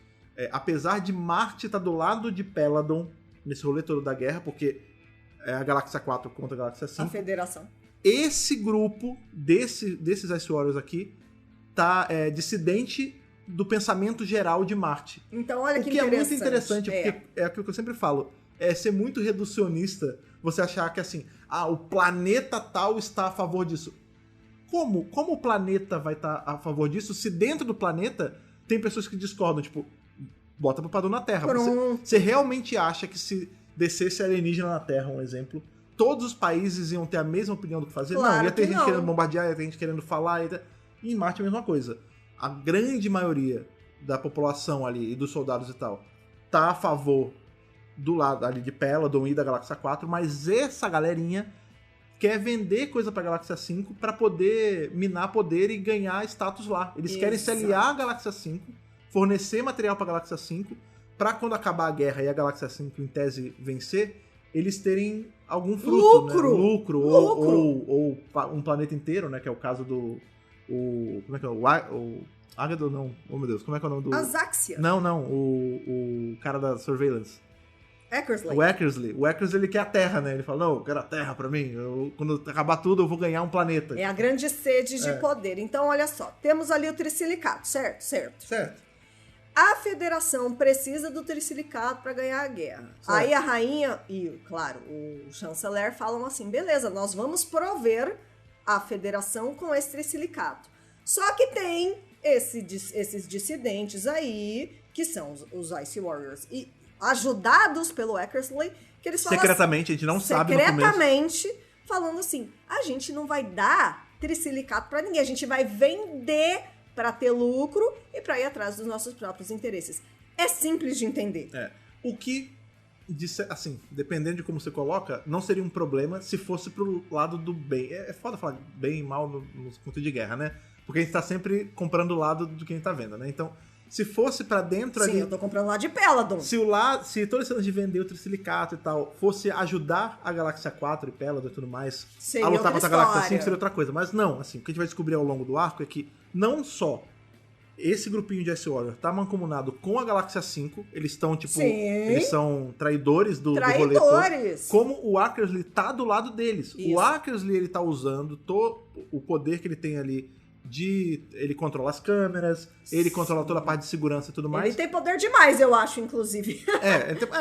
Apesar de Marte estar do lado de Peladon, nesse rolê todo da guerra, porque é a Galáxia 4 contra a Galáxia 5. A Federação. Esse grupo desses Ice Warriors aqui tá dissidente do pensamento geral de Marte. Então, olha que interessante. O que é muito interessante, porque é aquilo que eu sempre falo, é ser muito reducionista você achar que assim, o planeta tal está a favor disso. Como o planeta vai estar a favor disso se dentro do planeta tem pessoas que discordam? Tipo, bota pro padrão na Terra. Você realmente acha que se descesse alienígena na Terra, um exemplo, todos os países iam ter a mesma opinião do que fazer? Claro, não, ia ter gente não. querendo bombardear, ia ter gente querendo falar. E em Marte é a mesma coisa. A grande maioria da população ali e dos soldados e tal tá a favor do lado ali de Peladon e da Galáxia 4, mas essa galerinha quer vender coisa pra Galáxia 5 pra poder minar poder e ganhar status lá. Eles querem se aliar à Galáxia 5, fornecer material pra Galáxia 5, pra quando acabar a guerra e a Galáxia 5 em tese vencer, eles terem algum fruto, Lucro! Né? Lucro. Ou um planeta inteiro, né? Que é o caso do... como é que é? O Agadon, não. Oh, meu Deus. Como é que é o nome do... Azaxia. Não. O cara da Surveillance. Eckersley. O Eckersley, ele quer a Terra, né? Ele fala, não, eu quero a Terra pra mim. Quando acabar tudo, eu vou ganhar um planeta. É a grande sede de poder. Então, olha só. Temos ali o trissilicato, certo? Certo. A Federação precisa do trissilicato para ganhar a guerra. Certo. Aí a rainha e, claro, o chanceler falam assim, beleza, nós vamos prover a Federação com esse trissilicato. Só que tem esses dissidentes aí, que são os Ice Warriors, e ajudados pelo Eckersley, que eles falam secretamente, a gente não sabe no começo. Secretamente, falando assim, a gente não vai dar trissilicato para ninguém, a gente vai vender para ter lucro e para ir atrás dos nossos próprios interesses. É simples de entender. O que, assim, dependendo de como você coloca, não seria um problema se fosse pro lado do bem. É foda falar bem e mal no conto de guerra, né? Porque a gente tá sempre comprando o lado de quem tá vendo, né? Então, se fosse pra dentro ali... Sim, eu tô comprando lá de Peladon. Se todo esse lance de vender o trissilicato e tal fosse ajudar a Galáxia 4 e Peladon e tudo mais a lutar contra a Galáxia 5, seria outra coisa. Mas não, assim, o que a gente vai descobrir ao longo do arco é que não só esse grupinho de Ice Warrior tá mancomunado com a Galáxia 5, eles estão, tipo... Sim. Eles são traidores do rolê todo, como o Eckersley tá do lado deles. Isso. O Eckersley, ele tá usando o poder que ele tem ali ele controla as câmeras, ele controla toda a parte de segurança e tudo mais. Ele tem poder demais, eu acho, inclusive.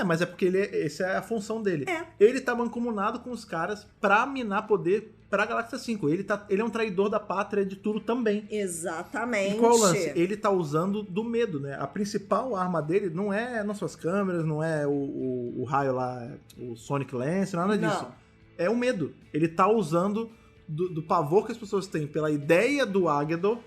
Mas é porque essa é a função dele. É. Ele tá mancomunado com os caras pra minar poder pra Galáxia 5. Ele é um traidor da pátria de tudo também. Exatamente. E qual é o lance? Ele tá usando do medo, né? A principal arma dele não são as câmeras, não é o raio lá, o Sonic Lance, nada disso. Não. É o medo. Ele tá usando do pavor que as pessoas têm pela ideia do Agador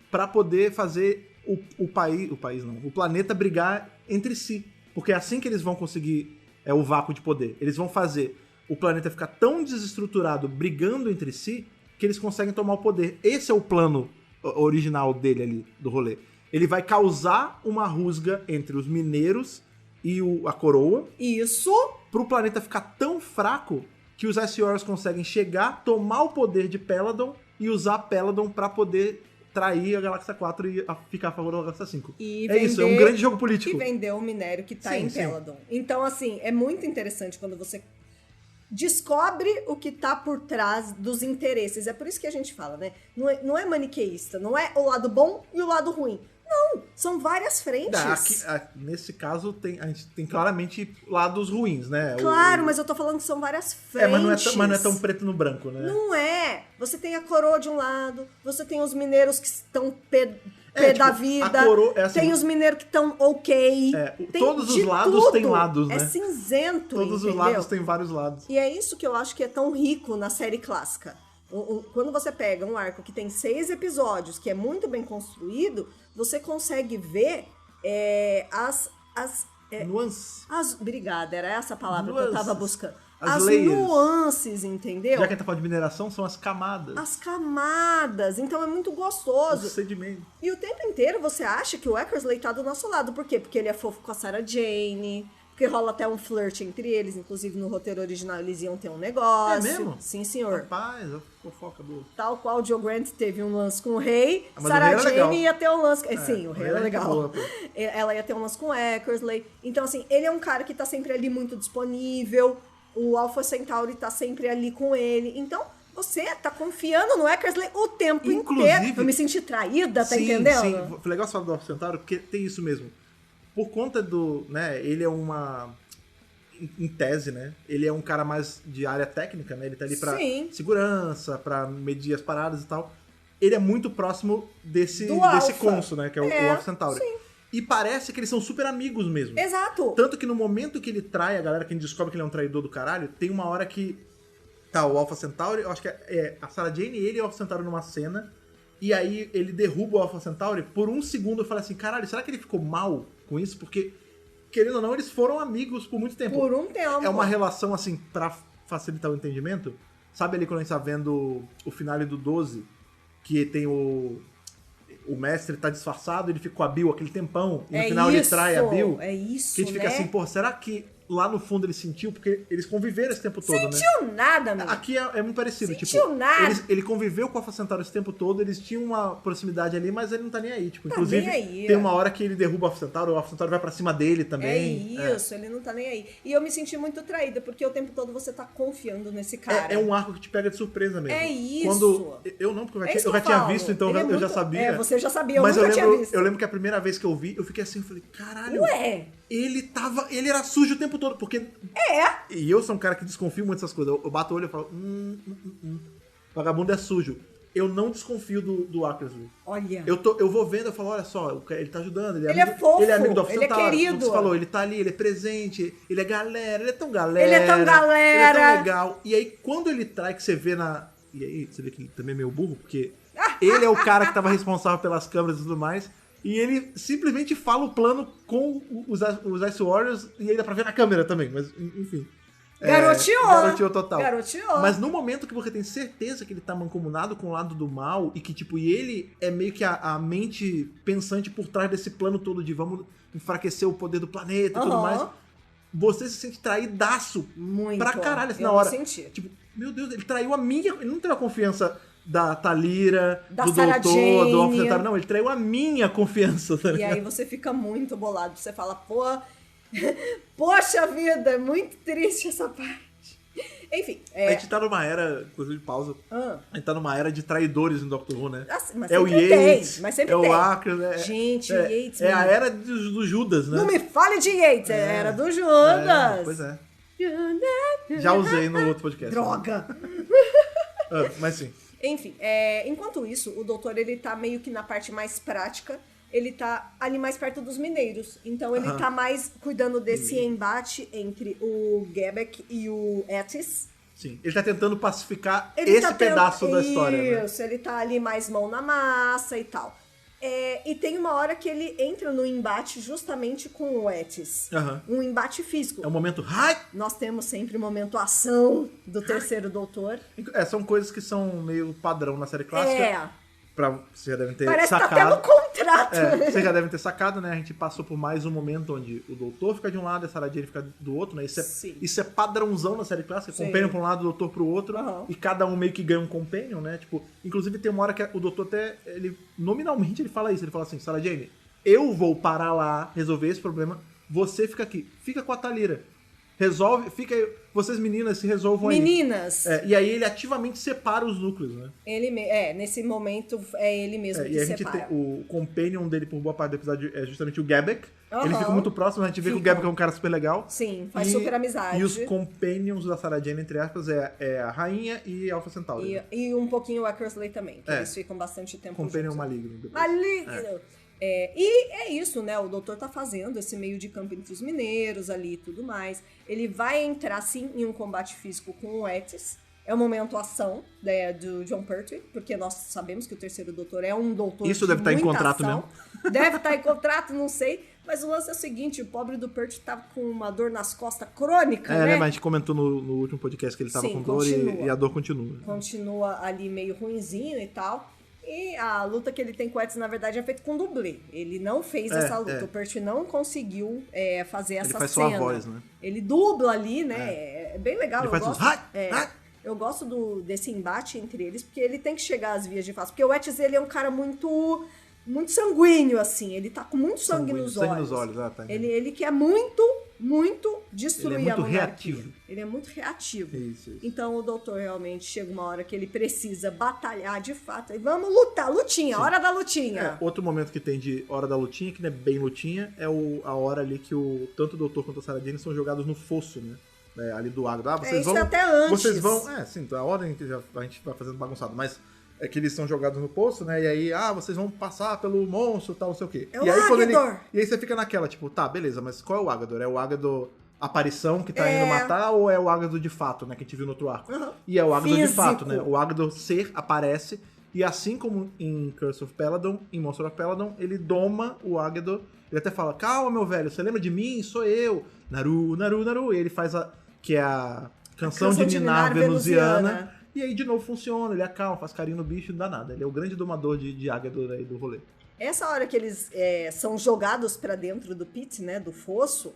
pra poder fazer o planeta brigar entre si. Porque é assim que eles vão conseguir o vácuo de poder. Eles vão fazer o planeta ficar tão desestruturado, brigando entre si, que eles conseguem tomar o poder. Esse é o plano original dele ali, do rolê. Ele vai causar uma rusga entre os mineiros e a coroa. Isso. Pro planeta ficar tão fraco que os Ice Warriors conseguem chegar, tomar o poder de Peladon e usar Peladon pra poder trair a Galáxia 4 e ficar a favor da Galáxia 5. Isso, é um grande jogo político. E vender o minério que tá em Peladon. Então, assim, é muito interessante quando você descobre o que tá por trás dos interesses. É por isso que a gente fala, né? Não é maniqueísta, não é o lado bom e o lado ruim. São várias frentes. Nesse caso, a gente tem claramente lados ruins, né? Claro, mas eu tô falando que são várias frentes. Mas não é tão preto no branco, né? Não é. Você tem a coroa de um lado, você tem os mineiros que estão pé da vida, tem os mineiros que estão ok. Todos os lados têm lados, né? É cinzento, Todos os lados têm vários lados. E é isso que eu acho que é tão rico na série clássica. Quando você pega um arco que tem 6 episódios, que é muito bem construído, você consegue ver as nuances. Obrigada, era essa a palavra que eu tava buscando. As nuances, entendeu? Já que a gente tá falando de mineração, são as camadas. As camadas. Então é muito gostoso. O sedimento. E o tempo inteiro você acha que o Eckersley tá do nosso lado. Por quê? Porque ele é fofo com a Sarah Jane. Porque rola até um flirt entre eles. Inclusive, no roteiro original, eles iam ter um negócio. É mesmo? Sim, senhor. Rapaz, a fofoca boa. Tal qual o Joe Grant teve um lance com o rei, Mas Sarah o rei Jane ia ter um lance... Sim, o o rei rei era era legal. boa, pô. Ela ia ter um lance com o Eckersley. Então, assim, ele é um cara que tá sempre ali muito disponível. O Alpha Centauri tá sempre ali com ele. Então, você tá confiando no Eckersley o tempo inteiro. Eu me senti traída, tá entendendo? Sim, foi legal você falar do Alpha Centauri, porque tem isso mesmo. Por conta do... né, ele é uma... em tese, né? Ele é um cara mais de área técnica, né? Ele tá ali pra segurança, pra medir as paradas e tal. Ele é muito próximo desse cônsul, né? Que é o Alpha Centauri. Sim. E parece que eles são super amigos mesmo. Exato. Tanto que no momento que ele trai a galera, que a gente descobre que ele é um traidor do caralho, tem uma hora que tá o Alpha Centauri, eu acho que é a Sarah Jane e ele e o Alpha Centauri numa cena, e aí ele derruba o Alpha Centauri. Por um segundo eu falei assim, caralho, será que ele ficou mal com isso? Porque, querendo ou não, eles foram amigos por muito tempo. Por um tempo. É uma relação, assim, pra facilitar o entendimento. Sabe ali quando a gente tá vendo o finale do 12, que tem o mestre tá disfarçado, ele fica com a Bill aquele tempão, e no final ele trai a Bill. É isso, que a gente fica assim, pô, será que lá no fundo ele sentiu? Porque eles conviveram esse tempo todo, né? Sentiu nada, amigo. Aqui é muito parecido. Sentiu nada. Ele conviveu com a Alpha Centauri esse tempo todo, eles tinham uma proximidade ali, mas ele não tá nem aí. Tipo, tá inclusive, nem aí, tem uma hora que ele derruba o Alpha Centauri vai pra cima dele também. É isso, ele não tá nem aí. E eu me senti muito traída, porque o tempo todo você tá confiando nesse cara. É um arco que te pega de surpresa mesmo. É isso. Quando eu não, porque eu já tinha visto, então eu já sabia. Você já sabia, mas nunca tinha visto. Eu lembro que a primeira vez que eu vi, eu fiquei assim, eu falei, caralho. Ué? Ele era sujo o tempo todo, porque... E eu sou um cara que desconfio muito dessas coisas. Eu bato o olho e falo, vagabundo é sujo. Eu não desconfio do Eckersley. Olha. Eu vou vendo, eu falo, olha só, ele tá ajudando. Ele é fofo. Ele é amigo do Alpha Centauri. Ele é querido. Como você falou, ele tá ali, ele é presente, ele é galera, ele é tão galera. Ele é tão legal. E aí, quando ele trai, que você vê E aí, você vê que também é meio burro, porque ele é o cara que tava responsável pelas câmeras e tudo mais. E ele simplesmente fala o plano com os Ice Warriors e aí dá pra ver na câmera também, mas enfim. Garoteou total. Garoteou. Mas no momento que você tem certeza que ele tá mancomunado com o lado do mal e que, tipo, e ele é meio que a mente pensante por trás desse plano todo de vamos enfraquecer o poder do planeta e tudo mais, você se sente traidaço muito pra caralho assim, na hora. Senti. Tipo, meu Deus, ele traiu a minha. Ele não teve a confiança da Thalira, da do Sarah doutor, Jane. do Alpha Centauri. Não, ele traiu a minha confiança. Tá e aí você fica muito bolado. Você fala, poxa vida, é muito triste essa parte. Enfim. A gente tá numa era, inclusive pausa, a gente tá numa era de traidores no Doctor Who, né? Mas é o Yates, mas sempre é tem. o Acker, Gente, o Yates. É a era do Judas, né? Não me fale de Yates, é a era do Judas. Pois é. Já usei no outro podcast. Droga. Mas sim. Enfim, enquanto isso, o doutor, ele tá meio que na parte mais prática, ele tá ali mais perto dos mineiros. Então ele tá mais cuidando desse embate entre o Gebek e o Etis. Sim, ele tá tentando pacificar esse pedaço da história, né? Isso, ele tá ali mais mão na massa e tal. E tem uma hora que ele entra no embate justamente com o Etis. Um embate físico. É um momento... Nós temos sempre o momento ação do terceiro doutor. São coisas que são meio padrão na série clássica. Vocês já devem ter Parece sacado. que tá até no contrato. Vocês já devem ter sacado, né? A gente passou por mais um momento onde o doutor fica de um lado e a Sarah Jane fica do outro, né? Isso é padrãozão na série clássica. Companion pra um lado, o doutor pro outro. E cada um meio que ganha um companion, né? Tipo, inclusive tem uma hora que o doutor até, nominalmente ele fala isso. Ele fala assim, Sarah Jane, eu vou parar lá, resolver esse problema. Você fica aqui. Fica com a Thalira. resolve, fica aí, vocês meninas se resolvam aí. Meninas! E aí ele ativamente separa os núcleos, né? Nesse momento é ele mesmo que E a gente separa. tem o companion dele por boa parte do episódio é justamente o Gabek. Aham. Ele fica muito próximo, a gente vê que o Gabek é um cara super legal. Sim, faz super amizade. E os companions da Sarah Jane, entre aspas, é a Rainha e a Alpha Centauri. E um pouquinho o Eckersley também, que eles ficam bastante tempo Companion juntos. maligno. Depois. Maligno! E é isso, né? O doutor tá fazendo esse meio de campo entre os mineiros ali e tudo mais. Ele vai entrar, sim, em um combate físico com o Etis. É o momento ação, né, do John Pertwee, porque nós sabemos que o terceiro doutor é um doutor Isso deve estar em contrato ação. mesmo. Deve estar em contrato, não sei. Mas o lance é o seguinte, o pobre do Pertwee tá com uma dor nas costas crônica, né? Né? Mas a gente comentou no último podcast que ele tava Sim, com dor e a dor continua. Continua ali meio ruinzinho e tal. E a luta que ele tem com o Etis, na verdade, é feita com dublê. Ele não fez essa luta. O Pertwee não conseguiu fazer essa cena. Ele faz só a voz, né? Ele dubla ali, né? É bem legal. Ele faz os... Eu gosto desse embate entre eles, porque ele tem que chegar às vias de fato. Porque o Etis, ele é um cara muito sanguíneo, assim. Ele tá com muito sangue nos olhos. Sangue nos olhos, tá. Ele quer muito destruir ele é a muito monarquia. reativo. Ele é muito reativo. Isso. Então o doutor realmente chega uma hora que ele precisa batalhar de fato. E vamos lutar, lutinha, hora da lutinha. Outro momento que tem de hora da lutinha, que não é bem lutinha, é a hora ali que tanto o doutor quanto a Sarah Jane são jogados no fosso, né? Ali do água. Vocês isso vão, até antes. Vocês vão... sim, a ordem que a gente vai fazendo bagunçado, mas é que eles são jogados no poço, né? E aí, vocês vão passar pelo monstro, tal, não sei o quê. É o e aí, Agador. E aí você fica naquela, tipo, tá, beleza, mas qual é o Agador? É o Agador aparição que tá indo matar ou é o Agador de fato, né? Que a gente viu no outro arco? Uhum. E é o Agador Físico. de fato, né? O Agador ser aparece e assim como em Curse of Peladon, em Monster of Peladon, ele doma o Agador. Ele até fala, calma, meu velho, você lembra de mim? Sou eu. Naru, Naru, Naru. E ele faz que é a canção de Ninar venusiana. E aí, de novo, funciona. Ele acalma, faz carinho no bicho, não dá nada. Ele é o grande domador de Agador aí do rolê. Essa hora que eles são jogados pra dentro do pit, né, do fosso,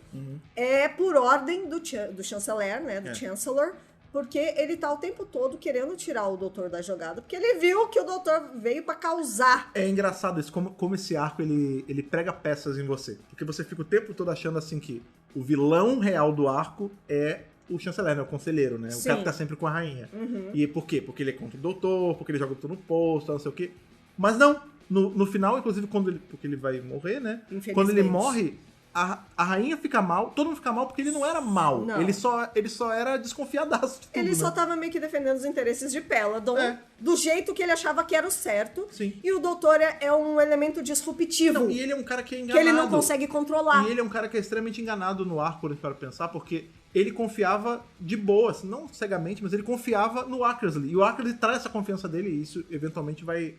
é por ordem do chanceler, né, do Chancellor, porque ele tá o tempo todo querendo tirar o doutor da jogada, porque ele viu que o doutor veio pra causar. É engraçado isso, como esse arco ele prega peças em você. Porque você fica o tempo todo achando assim que o vilão real do arco é o chanceler, né? O conselheiro, né? O cara que tá sempre com a rainha. E por quê? Porque ele é contra o doutor, porque ele joga tudo no posto, não sei o quê. Mas não, no final, inclusive, porque ele vai morrer, né? Quando ele morre, a rainha fica mal, todo mundo fica mal porque ele não era mal. Não. Ele só era desconfiadaço de tudo, Ele só né? tava meio que defendendo os interesses de Peladon, do jeito que ele achava que era o certo. Sim. E o doutor é um elemento disruptivo. Não, e ele é um cara que é enganado. Que ele não consegue controlar. E ele é um cara que é extremamente enganado no arco, quando a gente para pensar, porque ele confiava de boa, assim, não cegamente, mas ele confiava no Eckersley. E o Eckersley traz essa confiança dele e isso eventualmente vai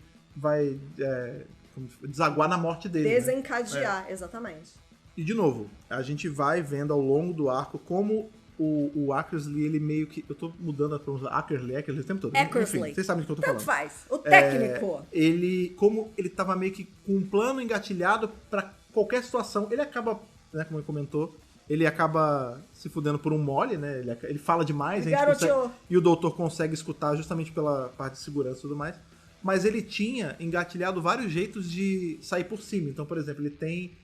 desaguar na morte dele. Desencadear, exatamente. E de novo, a gente vai vendo ao longo do arco como o Eckersley, ele meio que... Eu tô mudando a pronúncia. Eckersley o tempo todo. Eckersley. Enfim, vocês sabem do que eu tô Tanto falando. faz. O técnico. Como ele tava meio que com um plano engatilhado pra qualquer situação, ele acaba, né, como ele comentou, ele acaba se fudendo por um mole, né? Ele fala demais, e o doutor consegue escutar justamente pela parte de segurança e tudo mais. Mas ele tinha engatilhado vários jeitos de sair por cima. Então, por exemplo, ele tem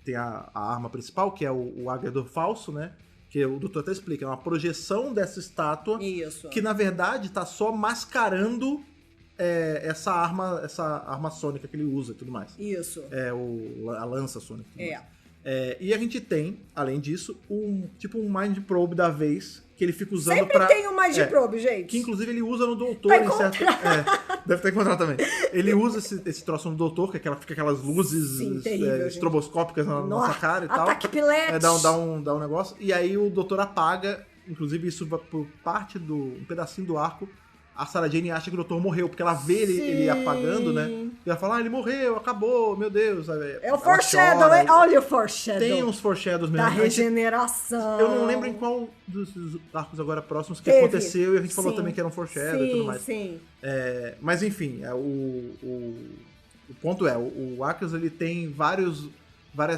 tem a arma principal, que é o Agador falso, né? Que o doutor até explica, é uma projeção dessa estátua. Isso. Que, na verdade, tá só mascarando essa arma sônica que ele usa e tudo mais. Isso. A lança sônica. E a gente tem, além disso, um Mind Probe da vez, que ele fica usando Sempre tem um Mind Probe, gente. Que inclusive ele usa no doutor. Tá em certo, deve ter encontrado também. Ele usa esse troço no doutor, que fica aquelas luzes estroboscópicas na nossa cara e tal. Ataque pilete. Dá um negócio. E aí o doutor apaga, inclusive isso por parte um pedacinho do arco. A Sarah Jane acha que o doutor morreu, porque ela vê ele apagando, né? E ela fala, ele morreu, acabou, meu Deus. É o foreshadow, olha o foreshadow. Tem uns foreshadows mesmo. Da regeneração. Eu não lembro em qual dos arcos agora próximos que aconteceu, e a gente falou também que era um foreshadow e tudo mais. Sim. Mas enfim, o ponto o Arcus, ele tem várias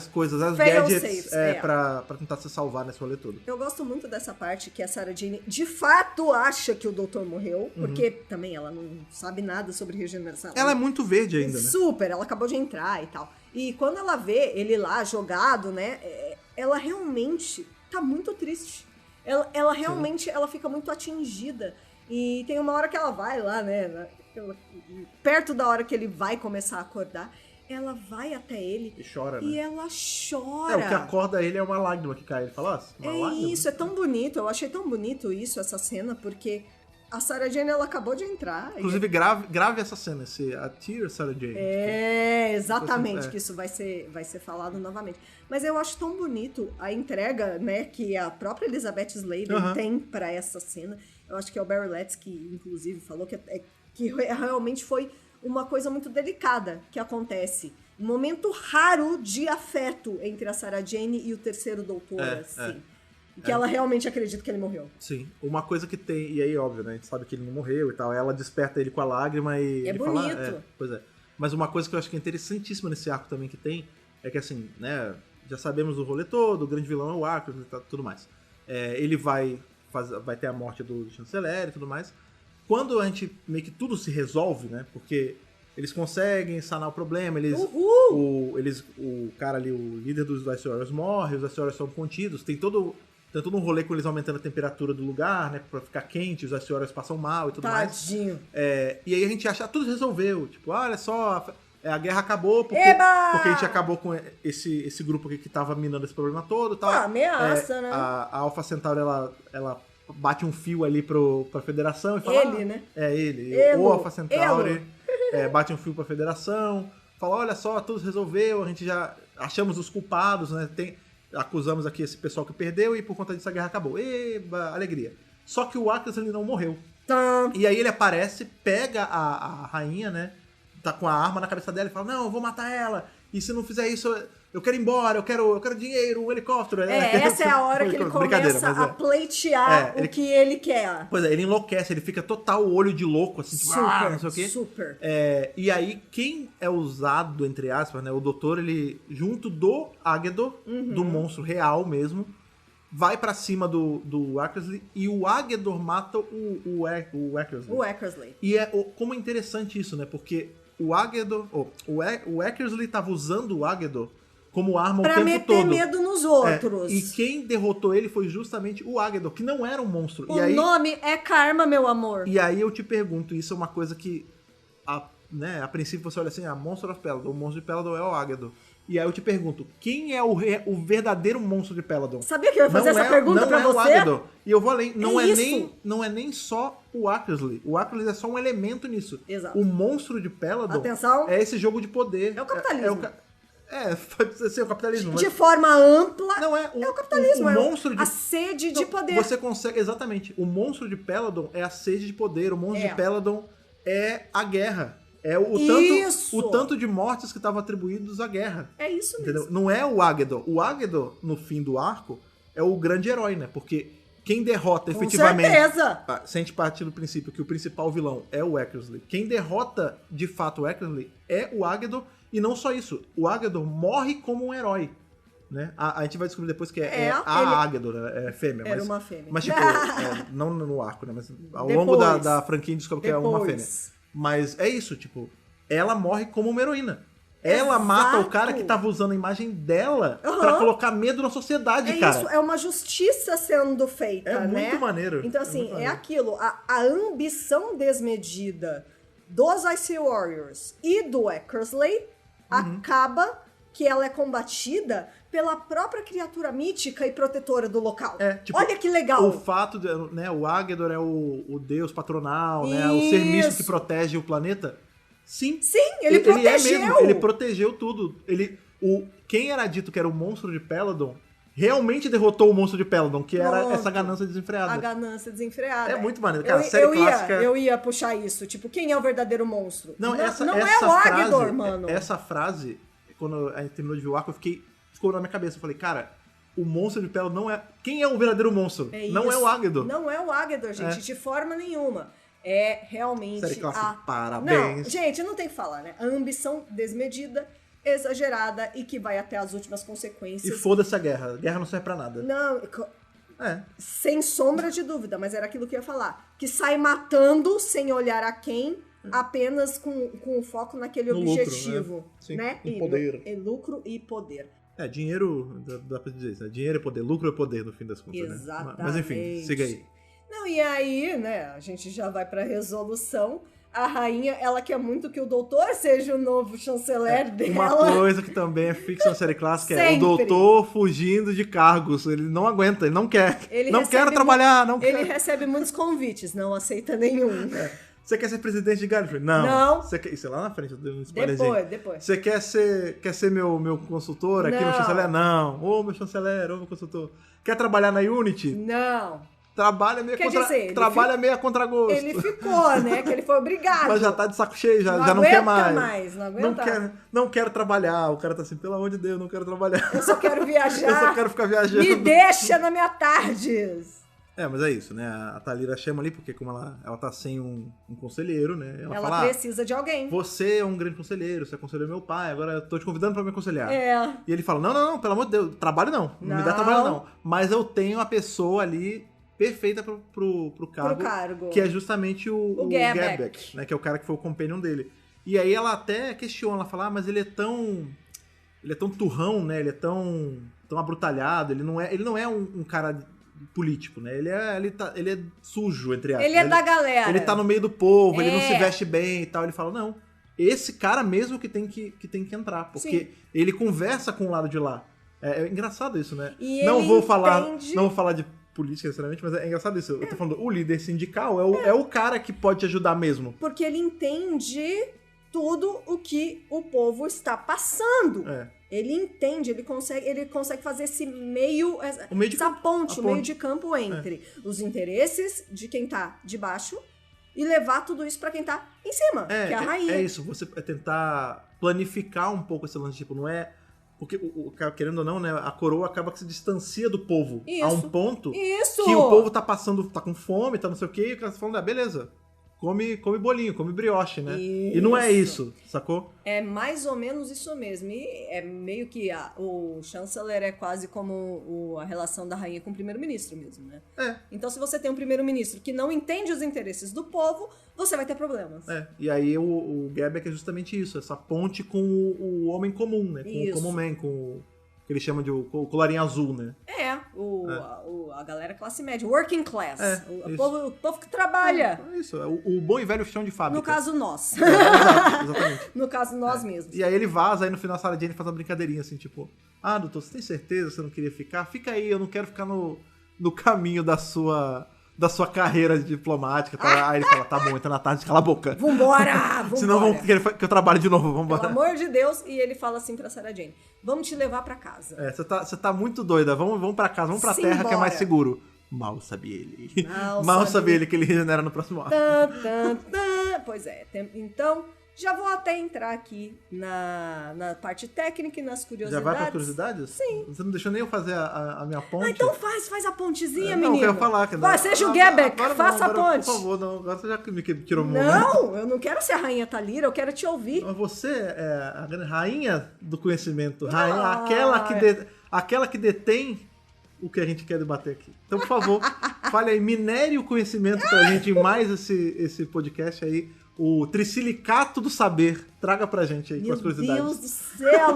coisas, as gadgets pra tentar se salvar nesse rolê todo. Eu gosto muito dessa parte que a Sarah Jane de fato acha que o doutor morreu, porque também ela não sabe nada sobre regeneração. Ela é muito verde ainda, né? Super, ela acabou de entrar e tal. E quando ela vê ele lá jogado, né, ela realmente tá muito triste. Ela realmente, ela fica muito atingida. E tem uma hora que ela vai lá, né? Perto da hora que ele vai começar a acordar, ela vai até ele E chora, e né? ela chora. O que acorda ele é uma lágrima que cai. Ele fala, uma lágrima? Isso, é tão bonito. Eu achei tão bonito isso, essa cena, porque a Sarah Jane, ela acabou de entrar. Inclusive, grave essa cena, a Tear Sarah Jane. Exatamente, que isso vai ser falado novamente. Mas eu acho tão bonito a entrega, né, que a própria Elizabeth Sladen tem pra essa cena. Eu acho que é o Barry Letts que, inclusive, falou que realmente foi uma coisa muito delicada que acontece. Um momento raro de afeto entre a Sarah Jane e o terceiro doutor, assim. Que ela realmente acredita que ele morreu. Sim. Uma coisa que tem, e aí, óbvio, né? A gente sabe que ele não morreu e tal. Ela desperta ele com a lágrima e É ele bonito. fala... Pois é. Mas uma coisa que eu acho que é interessantíssima nesse arco também que tem, é que assim, né? Já sabemos o rolê todo, o grande vilão é o Arcus e tudo mais. Ele vai ter a morte do chanceler e tudo mais. Quando a gente meio que tudo se resolve, né? Porque eles conseguem sanar o problema, o cara ali, o líder dos Ice Warriors morre, os Ice Warriors são contidos, tem todo um rolê com eles aumentando a temperatura do lugar, né? Pra ficar quente, os Ice Warriors passam mal e tudo mais. Tadinho. E aí a gente acha, tudo resolveu. Tipo, olha só, a guerra acabou porque a gente acabou com esse grupo aqui que tava minando esse problema todo e tal. Ameaça, né? A Alpha Centauri, ela bate um fio ali pra Federação e fala... Ele, né? Ele. O Alpha Centauri bate um fio pra Federação, fala, olha só, tudo resolveu, a gente já achamos os culpados, né? Acusamos aqui esse pessoal que perdeu e por conta disso a guerra acabou. Eba, alegria. Só que o Arcus, ele não morreu. E aí ele aparece, pega a rainha, né? Tá com a arma na cabeça dela e fala, não, eu vou matar ela. E se não fizer isso, eu quero ir embora, eu quero dinheiro, um helicóptero. Essa é a hora que ele começa a pleitear o que ele quer. Pois é, ele enlouquece, ele fica total olho de louco, assim, tipo, não sei o quê. Super. E aí, quem é usado, entre aspas, né, o doutor, ele, junto do Agedor, do monstro real mesmo, vai pra cima do Eckersley e o Agedor mata o Eckersley. O Eckersley. E como é interessante isso, né, porque o Agedor, o Eckersley tava usando o Agedor como arma o tempo todo. Pra meter medo nos outros. E quem derrotou ele foi justamente o Agedor, que não era um monstro. O nome é Karma, meu amor. E aí eu te pergunto, isso é uma coisa que, a princípio você olha assim, Monster of Peladon, o monstro de Peladon é o Agedor. E aí eu te pergunto, quem é o verdadeiro monstro de Peladon? Sabia que eu ia fazer essa pergunta pra você? Não é o Agedor. E eu vou além, não é nem só o Eckersley. O Eckersley é só um elemento nisso. Exato. O monstro de Peladon é esse jogo de poder. É o capitalismo. Pode ser o capitalismo. De forma ampla, não é o capitalismo. O monstro a sede de poder. Você consegue, exatamente. O monstro de Peladon é a sede de poder. O monstro de Peladon é a guerra. É o tanto de mortes que estavam atribuídos à guerra. É isso mesmo. Entendeu? Não é o Agedor. O Agedor, no fim do arco, é o grande herói, né? Porque quem derrota efetivamente... Com certeza! Se a gente partir do princípio que o principal vilão é o Eckersley, quem derrota de fato o Eckersley é o Agedor, e não só isso. O Agedor morre como um herói. Né? A gente vai descobrir depois que Agedor, é fêmea. Era uma fêmea. Mas tipo, não no arco, né? Mas ao longo da franquia a gente descobre que é uma fêmea. Mas é isso, tipo, ela morre como uma heroína. Ela mata o cara que tava usando a imagem dela pra colocar medo na sociedade, cara. Isso, é uma justiça sendo feita, né? É muito maneiro. Então, assim, aquilo, a ambição desmedida dos Ice Warriors e do Eckersley acaba que ela é combatida pela própria criatura mítica e protetora do local. Tipo, olha que legal! O fato de, né, o Agedor é o deus patronal, né, o ser místico que protege o planeta. Sim, ele protegeu! É mesmo, ele protegeu tudo. Quem era dito que era o monstro de Peladon realmente derrotou o monstro de Peladon, que era essa ganância desenfreada. A ganância desenfreada. É muito maneiro, cara. Série clássica. Eu ia puxar isso. Tipo, quem é o verdadeiro monstro? Não é o Agedor, mano. Essa frase, quando a gente terminou de ver o arco, ficou na minha cabeça. Eu falei, cara, o monstro de Peladon não é... Quem é o verdadeiro monstro? Não é o Agedor. Não é o Agedor, gente, de forma nenhuma. É realmente série clássica, parabéns. Não, gente, não tem que falar, né? A ambição desmedida, exagerada e que vai até as últimas consequências. E foda-se a guerra. A guerra não serve pra nada. Não, sem sombra de dúvida, mas era aquilo que eu ia falar. Que sai matando sem olhar a quem, apenas com o foco naquele objetivo. Lucro, né? Sim, né? poder. Lucro e poder. Dinheiro, dá pra dizer isso, né? Dinheiro é poder, lucro é poder, no fim das contas, Exatamente. né? Mas enfim, siga aí. Não, e aí, né, a gente já vai pra resolução. A rainha, ela quer muito que o doutor seja o novo chanceler dela. Uma coisa que também é fixa na série clássica é o Sempre. doutor fugindo de cargos. Ele não aguenta, ele não quer. Ele não recebe quero trabalhar, não Ele quero. recebe muitos convites, não aceita nenhum. Você quer ser presidente de Gallifrey? Não. Não. Você quer... Isso é lá na frente, eu dei um spoilerzinho. Depois. Você quer ser meu consultor aqui, Não. meu chanceler? Não. Ô, meu chanceler, ô, meu consultor. Quer trabalhar na Unity? Não. Trabalha meio a contragosto. Ele ficou, né? Que ele foi obrigado. Mas já tá de saco cheio, já não aguenta quer mais. Não aguenta. Não quero trabalhar. O cara tá assim, pelo amor de Deus, não quero trabalhar. Eu só quero viajar. Eu só quero ficar viajando. Me deixa na minha tardes. Mas é isso, né? A Thalira chama ali, porque como ela tá sem um conselheiro, né? Ela fala, precisa de alguém. Você é um grande conselheiro, você aconselhou meu pai, agora eu tô te convidando pra me aconselhar. É. E ele fala, não, pelo amor de Deus, trabalho não me dá trabalho não. Mas eu tenho a pessoa ali perfeita pro cargo, que é justamente o Gabec, né? Que é o cara que foi o companion dele. E aí ela até questiona, ela fala, mas ele é tão turrão, né? Ele é tão abrutalhado, ele não é um cara político, né? Ele é sujo, entre aspas. Ele é da galera. Ele tá no meio do povo, ele não se veste bem e tal. Ele fala, não, esse cara mesmo que tem que entrar, porque ele conversa com o lado de lá. É engraçado isso, né? E não vou falar de política, sinceramente, mas é engraçado isso. Eu tô falando, o líder sindical é o cara que pode te ajudar mesmo. Porque ele entende tudo o que o povo está passando. Ele entende, ele consegue fazer essa ponte, o meio de campo entre os interesses de quem tá de baixo e levar tudo isso pra quem tá em cima, que é a rainha. É isso, você tentar planificar um pouco esse lance, tipo, não é... Porque, querendo ou não, né, a coroa acaba que se distancia do povo a um ponto que o povo tá com fome, tá não sei o quê, e o cara tá falando, beleza, come bolinho, come brioche, né? Isso. E não é isso, sacou? É mais ou menos isso mesmo. E é meio que o chanceler é quase como a relação da rainha com o primeiro-ministro mesmo, né? Então, se você tem um primeiro-ministro que não entende os interesses do povo, você vai ter problemas. E aí o Gabec é justamente isso, essa ponte com o homem comum, né? Com o common man, com o que eles chamam de o colarinho azul, né? A galera classe média, working class. O povo que trabalha. É isso, o bom e velho chão de fábrica. No caso, nós. Exatamente. No caso, nós mesmos. E aí ele vaza, aí no final a Sarah Jane faz uma brincadeirinha assim, tipo, doutor, você tem certeza que você não queria ficar? Fica aí, eu não quero ficar no caminho da sua carreira diplomática. Tá? Aí ele fala, tá bom, entra na tarde, cala a boca. Vambora! Senão vão querer que eu trabalhe de novo, vambora. Pelo amor de Deus. E ele fala assim pra Sarah Jane, vamos te levar pra casa. Você tá muito doida, vamos pra casa, vamos pra terra que é mais seguro. Mal sabia ele. Mal sabia ele que ele regenera no próximo arco. Pois é, então... Já vou até entrar aqui na parte técnica e nas curiosidades. Já vai para curiosidades? Sim. Você não deixou nem eu fazer a minha ponte? Então faz a pontezinha, menino. Não, eu quero falar. Vai, seja o Gabec, faça a ponte. Por favor, não. Agora você já me tirou meu Não, eu não quero ser a rainha Thalira, eu quero te ouvir. Mas você é a rainha do conhecimento. Aquela que detém o que a gente quer debater aqui. Então, por favor, fale aí, minere o conhecimento pra gente em mais esse podcast aí. O Tricilicato do Saber. Traga pra gente aí com as curiosidades. Meu Deus do céu!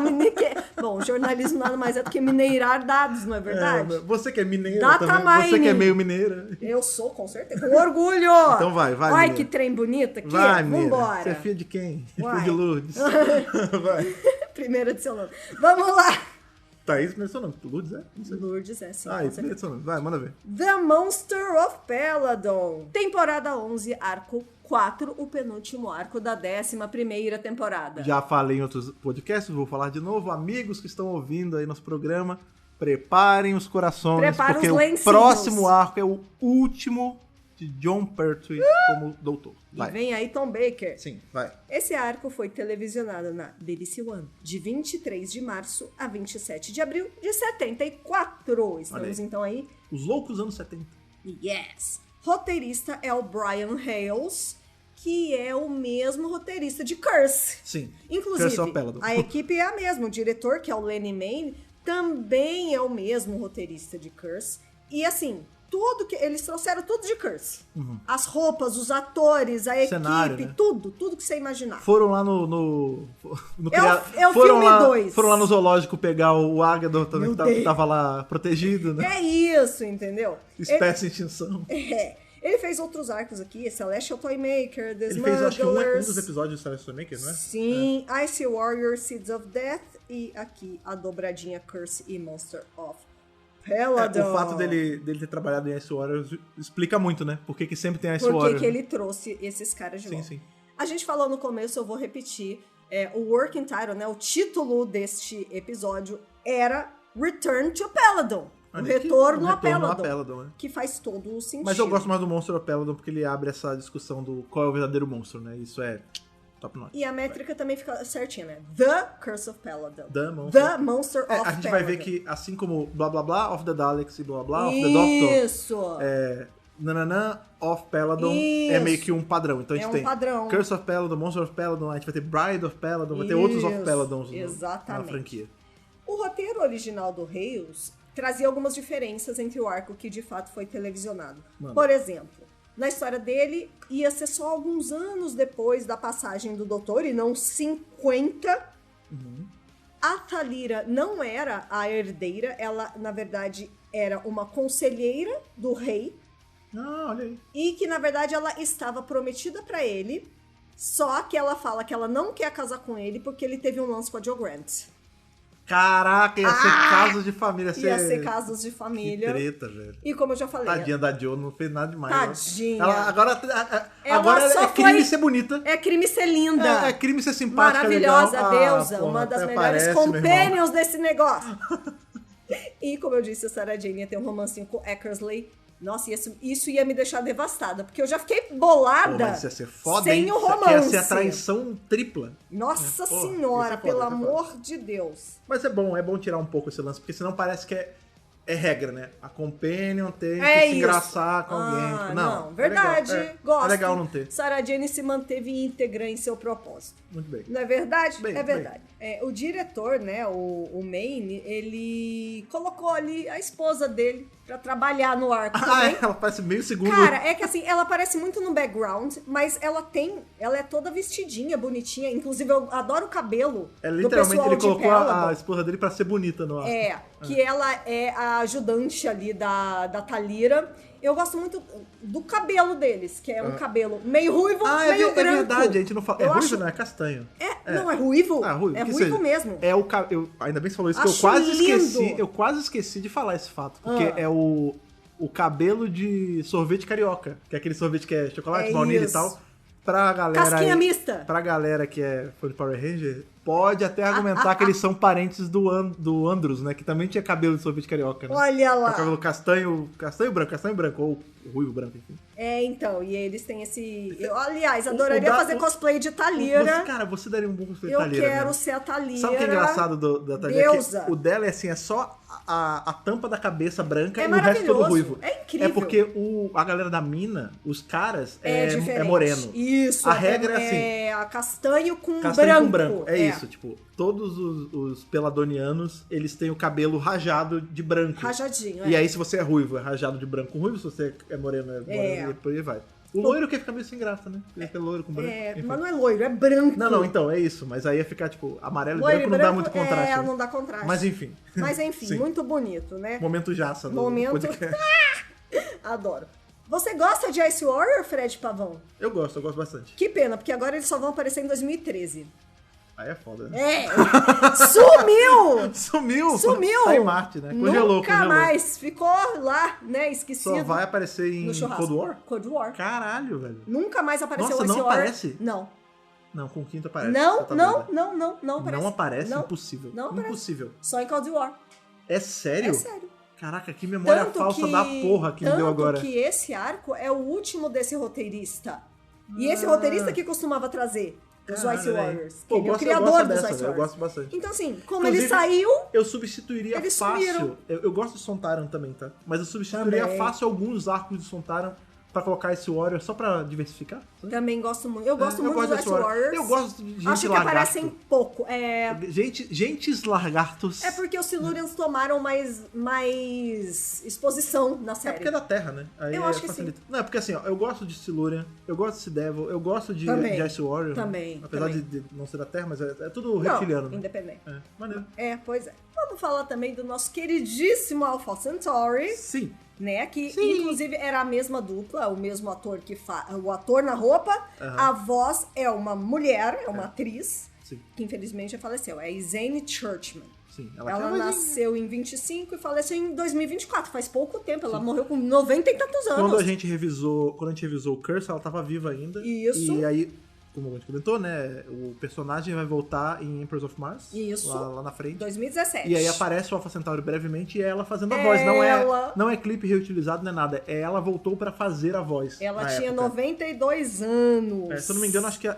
Bom, jornalismo nada mais é do que mineirar dados, não é verdade? Você que é mineira Data também. mining. Você que é meio mineira. Eu sou, com certeza. Com orgulho! Então vai. Olha mineira. que trem bonito aqui. Vai, vambora. Você é filha de quem? Vai. Filha de Lourdes. Vai. Primeira de seu nome. Vamos lá! Thaís, primeiro seu nome. Lourdes é? Não sei. Lourdes é, sim. Primeiro seu nome. Vai, manda ver. The Monster of Peladon. Temporada 11, arco 4, o penúltimo arco da 11ª temporada. Já falei em outros podcasts, vou falar de novo. Amigos que estão ouvindo aí nosso programa, preparem os corações, porque o próximo arco é o último de Jon Pertwee como doutor. Vai. E vem aí Tom Baker. Sim, vai. Esse arco foi televisionado na BBC One, de 23 de março a 27 de abril de 74. Estamos então aí... Os loucos anos 70. Yes! Roteirista é o Brian Hales, que é o mesmo roteirista de Curse. Sim. Inclusive, Curse a equipe é a mesma. O diretor, que é o Lenny Mayne, também é o mesmo roteirista de Curse. E assim, tudo que... Eles trouxeram tudo de Curse. As roupas, os atores, a Cenário, equipe, né? tudo que você imaginar. Foram lá no É o foram filme lá, 2. Foram lá no zoológico pegar o Ágador também, Meu que Deus. tava lá protegido, né? É isso, entendeu? Espécie em extinção. Ele fez outros arcos aqui, Celestial Toymaker, The Ele fez, acho que um Smugglers. dos episódios do Celestial Maker, não é? Sim, Ice Warrior, Seeds of Death e aqui a dobradinha Curse e Monster of Peladon. O fato dele ter trabalhado em Ice Warriors explica muito, né? Por que sempre tem Ice Por Warriors. que ele trouxe esses caras de volta. Sim. A gente falou no começo, eu vou repetir. O working title, né? O título deste episódio era Return to Peladon. O Olha, retorno a retorno a Peladon. Peladon, né? Que faz todo o sentido. Mas eu gosto mais do Monster of Peladon porque ele abre essa discussão do qual é o verdadeiro monstro, né? Isso é top notch. E a métrica também fica certinha, né? The Curse of Peladon. The Monster. The Monster of Peladon. A gente vai ver que, assim como blá blá blá of the Daleks e blá blá of the Doctor, Isso! nananã of Peladon Isso. é meio que um padrão. Então a gente É um tem padrão. Curse of Peladon, Monster of Peladon, a gente vai ter Bride of Peladon, vai ter outros of Isso, Peladons na exatamente. franquia. O roteiro original do Hales trazia algumas diferenças entre o arco que de fato foi televisionado. Manda. Por exemplo, na história dele, ia ser só alguns anos depois da passagem do Doutor, e não 50. A Thalira não era a herdeira, ela, na verdade, era uma conselheira do rei, Ah, olha aí. e que, na verdade, ela estava prometida pra ele, só que ela fala que ela não quer casar com ele porque ele teve um lance com a Jo Grant. Caraca, ia ser casos de família. Ia ser casos de família. Que treta, velho. E como eu já falei... Tadinha da Jo, não fez nada demais. Tadinha. Ela, agora Ela só é crime foi- ser bonita. É crime ser linda. É crime ser simpática, Maravilhosa, legal. deusa. Porra, uma das até melhores parece, meu irmão. companions desse negócio. E como eu disse, a Sarah Jane ia ter um romancinho com Eckersley. Nossa, isso ia me deixar devastada. Porque eu já fiquei Pô, bolada mas isso ia ser foda, sem hein? o Isso aqui romance. ia ser a traição tripla. Nossa Pô, senhora, isso é foda, pelo isso é foda. amor de Deus. Mas é bom tirar um pouco esse lance, porque senão parece que é regra, né? A Companion tem que É se isso. engraçar com alguém. Tipo, Não, é verdade. legal. Gosto. É legal não ter. Sarah Jane se manteve íntegra em seu propósito. Muito bem. Não é verdade? Bem, é verdade. O diretor, né, o Maine, ele colocou ali a esposa dele pra trabalhar no arco também. Ela parece meio segundo. Cara, é que assim, ela aparece muito no background, mas ela é toda vestidinha, bonitinha. Inclusive, eu adoro o cabelo É do literalmente pessoal ele de colocou Peladon. a esposa dele pra ser bonita no arco. Que ela é a ajudante ali da Thalira. Eu gosto muito do cabelo deles, que é um cabelo meio ruivo, meio branco. É verdade, a gente não fala. É Eu ruivo, acho- não, é castanho. Não, é ruivo. Ah, ruivo. É que ruivo seja. mesmo. É o ainda bem que você falou isso, que eu Acho quase lindo. esqueci. Eu quase esqueci de falar esse fato. Porque é o cabelo de sorvete carioca. Que é aquele sorvete que é chocolate, É baunilha e isso. tal. Pra galera. Casquinha aí- mista. Pra galera que é fã de Power Ranger, pode até argumentar que eles são parentes do Andros, né? Que também tinha cabelo de sorvete carioca, né? Olha lá. Com cabelo castanho branco, ou ruivo branco, enfim. Então, e eles têm esse... Eu, aliás, adoraria fazer cosplay de Você, Thalira. cara, você daria um bom cosplay de Eu Thalira. quero né? ser a Thalira. Sabe o que é engraçado da Thalira? Deusa. Que o dela é assim, é só a tampa da cabeça branca É e o resto todo maravilhoso. ruivo. É incrível. É porque a galera da mina, os caras, Diferente. é moreno. Isso. A regra é assim. É a castanho com Castanho branco. com branco. É isso, tipo, todos os peladonianos, eles têm o cabelo rajado de branco. Rajadinho, E aí, se você é ruivo, é rajado de branco com ruivo, se você é moreno, é moreno, e por aí vai. O loiro que fica meio sem graça, né? Ele fica loiro com branco. enfim. Mas não é loiro, é branco. Não, então, é isso. Mas aí ia ficar, tipo, amarelo e Loiro branco não dá muito contraste. né? não dá contraste. Mas enfim. Mas enfim, Sim. muito bonito, né? Momento jaça do Momento- podcast. Adoro. Você gosta de Ice Warrior, Fred Pavão? Eu gosto bastante. Que pena, porque agora eles só vão aparecer em 2013. Aí é foda, né? Sumiu! Sumiu! Tá em Marte, né? Congelou. Nunca mais. Ficou lá, né, esquecido. Só vai aparecer em no churrasco. Cold War? Cold War. Caralho, velho. Nunca mais apareceu Nossa, Ice não Warrior. aparece? Não. Não, com o quinto aparece. Não, Você tá não, doida. não aparece. Não aparece? Não. Impossível. Não aparece. Impossível. Só em Cold War. É sério? É sério. Caraca, que memória falsa da porra que me deu agora. Tanto que esse arco é o último desse roteirista. E esse roteirista que costumava trazer os Caralho, Ice velho. Warriors. Pô, Ele é o eu criador gosto dos dessa, Ice velho, eu Warriors. gosto bastante. Então, assim, como Inclusive, ele saiu, Eu substituiria Eles fácil. sumiram. Eu gosto de Sontaran também, tá? Mas eu substituiria Também. fácil alguns arcos de Sontaran pra colocar esse Warrior só pra diversificar. Também gosto muito. Eu gosto muito dos Ice Warriors. Eu gosto de gente Acho que lagarto. aparecem pouco. Gentes lagartos. É porque os Silurians tomaram mais exposição na série. É porque é da Terra, né? Aí Eu acho que facilita. sim. Não, é porque assim, ó, eu gosto de Silurian, eu gosto de Sea Devil, eu gosto de Ice Warrior. Também. Apesar também. de não ser da Terra, mas é tudo reptiliano. Não, independente. É, maneiro. Pois é. Vamos falar também do nosso queridíssimo Alpha Centauri. Sim. Né, que Sim. inclusive era a mesma dupla, o mesmo ator que faz. O ator na roupa, a voz é uma mulher, é uma atriz, Sim. que infelizmente já faleceu. É Izane Churchman. Sim. Ela nasceu em 25 e faleceu em 2024, faz pouco tempo. Ela morreu com 90 e tantos anos. Quando a gente revisou o Curse, ela tava viva ainda. Isso. E aí, como a gente comentou, né, o personagem vai voltar em Empress of Mars. Isso. Lá na frente. 2017. E aí aparece o Alpha Centauri brevemente e é ela fazendo a Ela- voz. Não é clipe reutilizado, não é nada. É ela voltou pra fazer a voz. Ela na tinha época. 92 anos. Se eu não me engano, acho que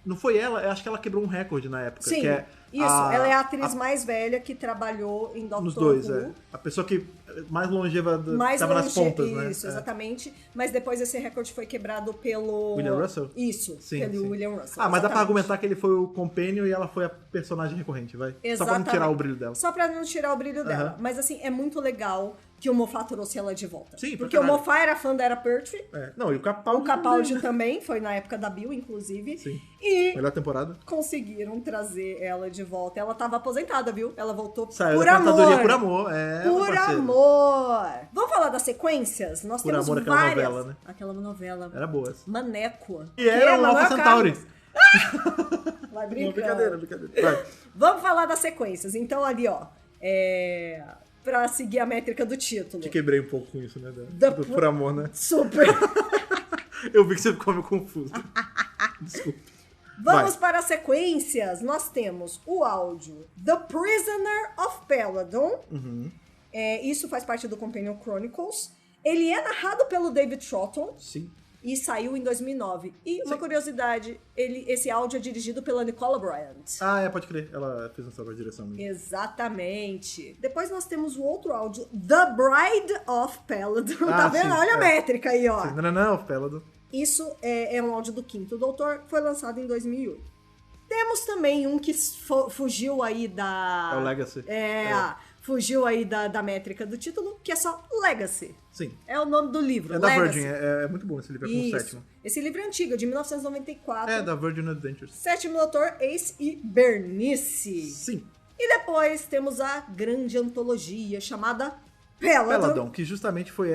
não foi ela, eu acho que ela quebrou um recorde na época. Sim, que é isso. Ela é a atriz mais velha que trabalhou em Doctor nos dois, Who. A pessoa que mais longeva Mais tava nas longe, pontas, né? isso, exatamente. Mas depois esse recorde foi quebrado pelo... William Russell? Isso, Sim, pelo sim. William Russell. Mas dá pra exatamente. argumentar que ele foi o companion e ela foi a personagem recorrente, vai? Só pra não Exatamente. tirar o brilho dela. Só pra não tirar o brilho dela. Mas assim, é muito legal que o Moffat trouxe ela de volta. Sim, pra porque o caralho. Moffat era fã da Era Pertwee. Não, e o Capaldi. O Capaldi também, foi na época da Bill, inclusive. Sim. E Melhor temporada. conseguiram trazer ela de volta. Ela tava aposentada, viu? Ela voltou Saiu por da amor. aposentadoria por amor. Por parceiro. amor! Vamos falar das sequências? Nós Por temos amor, aquela várias. novela, né? Aquela novela. Era boa essa. Maneco. E era o Manuel Alpha Centauri. Carlos. Vai Não, brincando. brincadeira. Vai. Vamos falar das sequências. Então, ali, ó. Pra seguir a métrica do título. Te quebrei um pouco com isso, né? Do por amor, né? Super. Eu vi que você ficou meio confuso. Desculpa. Vamos Vai. para as sequências. Nós temos o áudio The Prisoner of Peladon. Isso faz parte do Companion Chronicles. Ele é narrado pelo David Troughton Sim. e saiu em 2009. E uma curiosidade, esse áudio é dirigido pela Nicola Bryant. Pode crer. Ela fez essa direção mesmo. Exatamente. Depois nós temos o outro áudio, The Bride of Peladon. Tá vendo? sim, Olha a métrica aí, ó. Sim. Não, Peladon. Isso é um áudio do Quinto Doutor, foi lançado em 2008. Temos também um que fugiu aí da... É o Legacy. Fugiu aí da métrica do título, que é só Legacy. Sim. É o nome do livro, É da Legacy. Virgin. É muito bom esse livro, é com o Isso. sétimo. Esse livro é antigo, é de 1994. É, da Virgin Adventures. Sétimo Doutor, Ace e Bernice. Sim. E depois temos a grande antologia chamada Peladon. Peladon, que justamente foi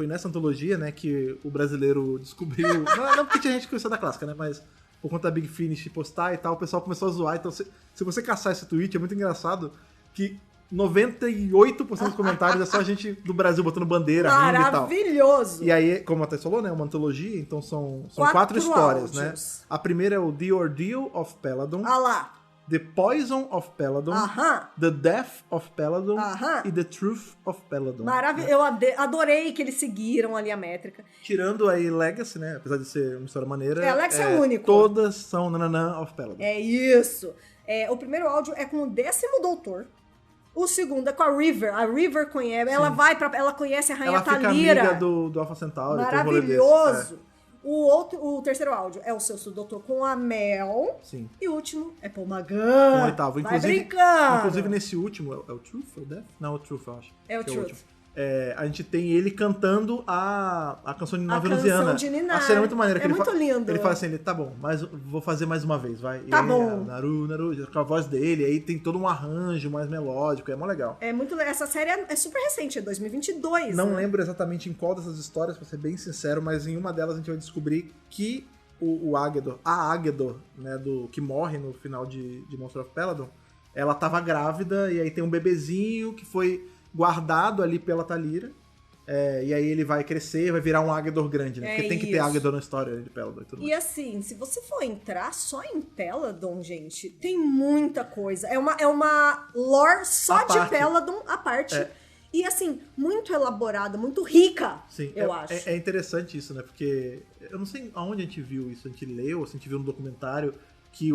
nessa antologia, né, que o brasileiro descobriu. não porque tinha gente que conhecia da clássica, né, mas por conta da Big Finish postar e tal, o pessoal começou a zoar. Então, se você caçar esse tweet, é muito engraçado que 98% dos comentários é só a gente do Brasil botando bandeira, rindo e tal. Maravilhoso! E aí, como a Thais falou, né, uma antologia, então são quatro Quatro histórias, áudios. né? A primeira é o The Ordeal of Peladon, Ah lá! The Poison of Peladon, Aham! The Death of Peladon Aham. e The Truth of Peladon. Maravilhoso! Eu adorei que eles seguiram ali a métrica. Tirando aí Legacy, né? Apesar de ser uma história maneira. Legacy é único. Todas são Nananã of Peladon. É isso! O primeiro áudio é com o 10º Doutor. O segundo é com a River. A River conhece. Ela conhece a Rainha Ela fica Talira. amiga do Alpha Centauri. tem um rolê desse, Maravilhoso! O terceiro áudio é o Sexto Doutor com a Mel. Sim. E o último é Paul Com Magan. o oitavo. Vai brincando! Nesse último, é o Truth ou Death? Não, é o Truth, eu acho. É o que Truth. último. A gente tem ele cantando a canção de Nina A Venusiana. canção de Ninar. A cena é muito maneira. É que muito lindo. Ele fala assim, tá bom, mas vou fazer mais uma vez, vai. Tá e aí, bom. Naru, com a voz dele, aí tem todo um arranjo mais melódico, é mó legal. É muito. Essa série é super recente, é 2022. Não né? lembro exatamente em qual dessas histórias, pra ser bem sincero, mas em uma delas a gente vai descobrir que a Águedor, né, que morre no final de Monster of Peladon, ela tava grávida e aí tem um bebezinho que foi guardado ali pela Talira. E aí ele vai crescer, vai virar um Águedor grande, né? Porque tem que ter isso. Águedor na história de Peladon e tudo mais. E assim, se você for entrar só em Peladon, gente, tem muita coisa. É uma lore só À de parte. Peladon à parte. É. E assim, muito elaborada, muito rica, Sim, eu acho. É interessante isso, né? Porque eu não sei aonde a gente viu isso, a gente leu, se a gente viu no documentário que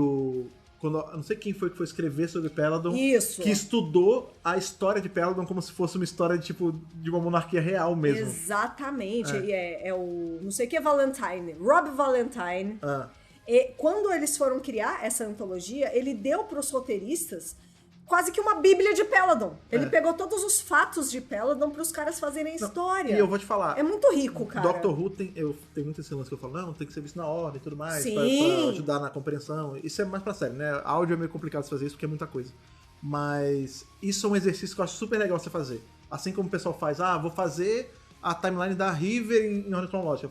quando, eu não sei quem foi que foi escrever sobre Peladon, Isso. que estudou a história de Peladon como se fosse uma história de uma monarquia real mesmo. Exatamente. É o não sei o que Valentine, Rob Valentine. E quando eles foram criar essa antologia, ele deu pros roteiristas quase que uma bíblia de Peladon. Ele pegou todos os fatos de Peladon pros caras fazerem a história. E eu vou te falar. É muito rico, cara. Doctor Who tem muito esse lance que eu falo, não, tem que ser visto na ordem e tudo mais, Sim. pra ajudar na compreensão. Isso é mais pra série, né? Áudio é meio complicado de fazer isso porque é muita coisa. Mas isso é um exercício que eu acho super legal você fazer. Assim como o pessoal faz, vou fazer a timeline da River em ordem cronológica,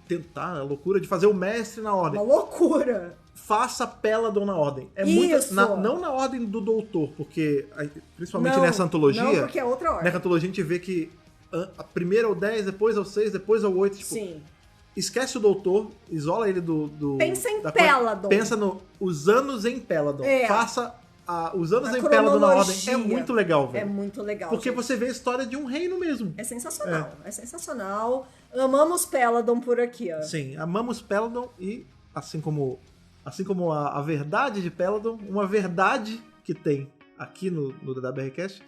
tentar a loucura de fazer o mestre na ordem. Uma loucura. Faça Peladon na ordem. É Isso. não na ordem do doutor, porque principalmente Não, nessa antologia. não, porque é outra ordem. Nessa antologia a gente vê que a primeira é o 10, depois é o 6, depois é o 8. Tipo, Sim. esquece o doutor, isola ele do Pensa em da Peladon. Pensa os anos em Peladon. Faça os anos A em Peladon na ordem. cronologia. É muito legal, velho. É muito legal. Porque gente. você vê a história de um reino mesmo. É sensacional. É sensacional. Amamos Peladon por aqui, ó. Sim, amamos Peladon e assim como a verdade de Peladon, uma verdade que tem aqui no DWRcast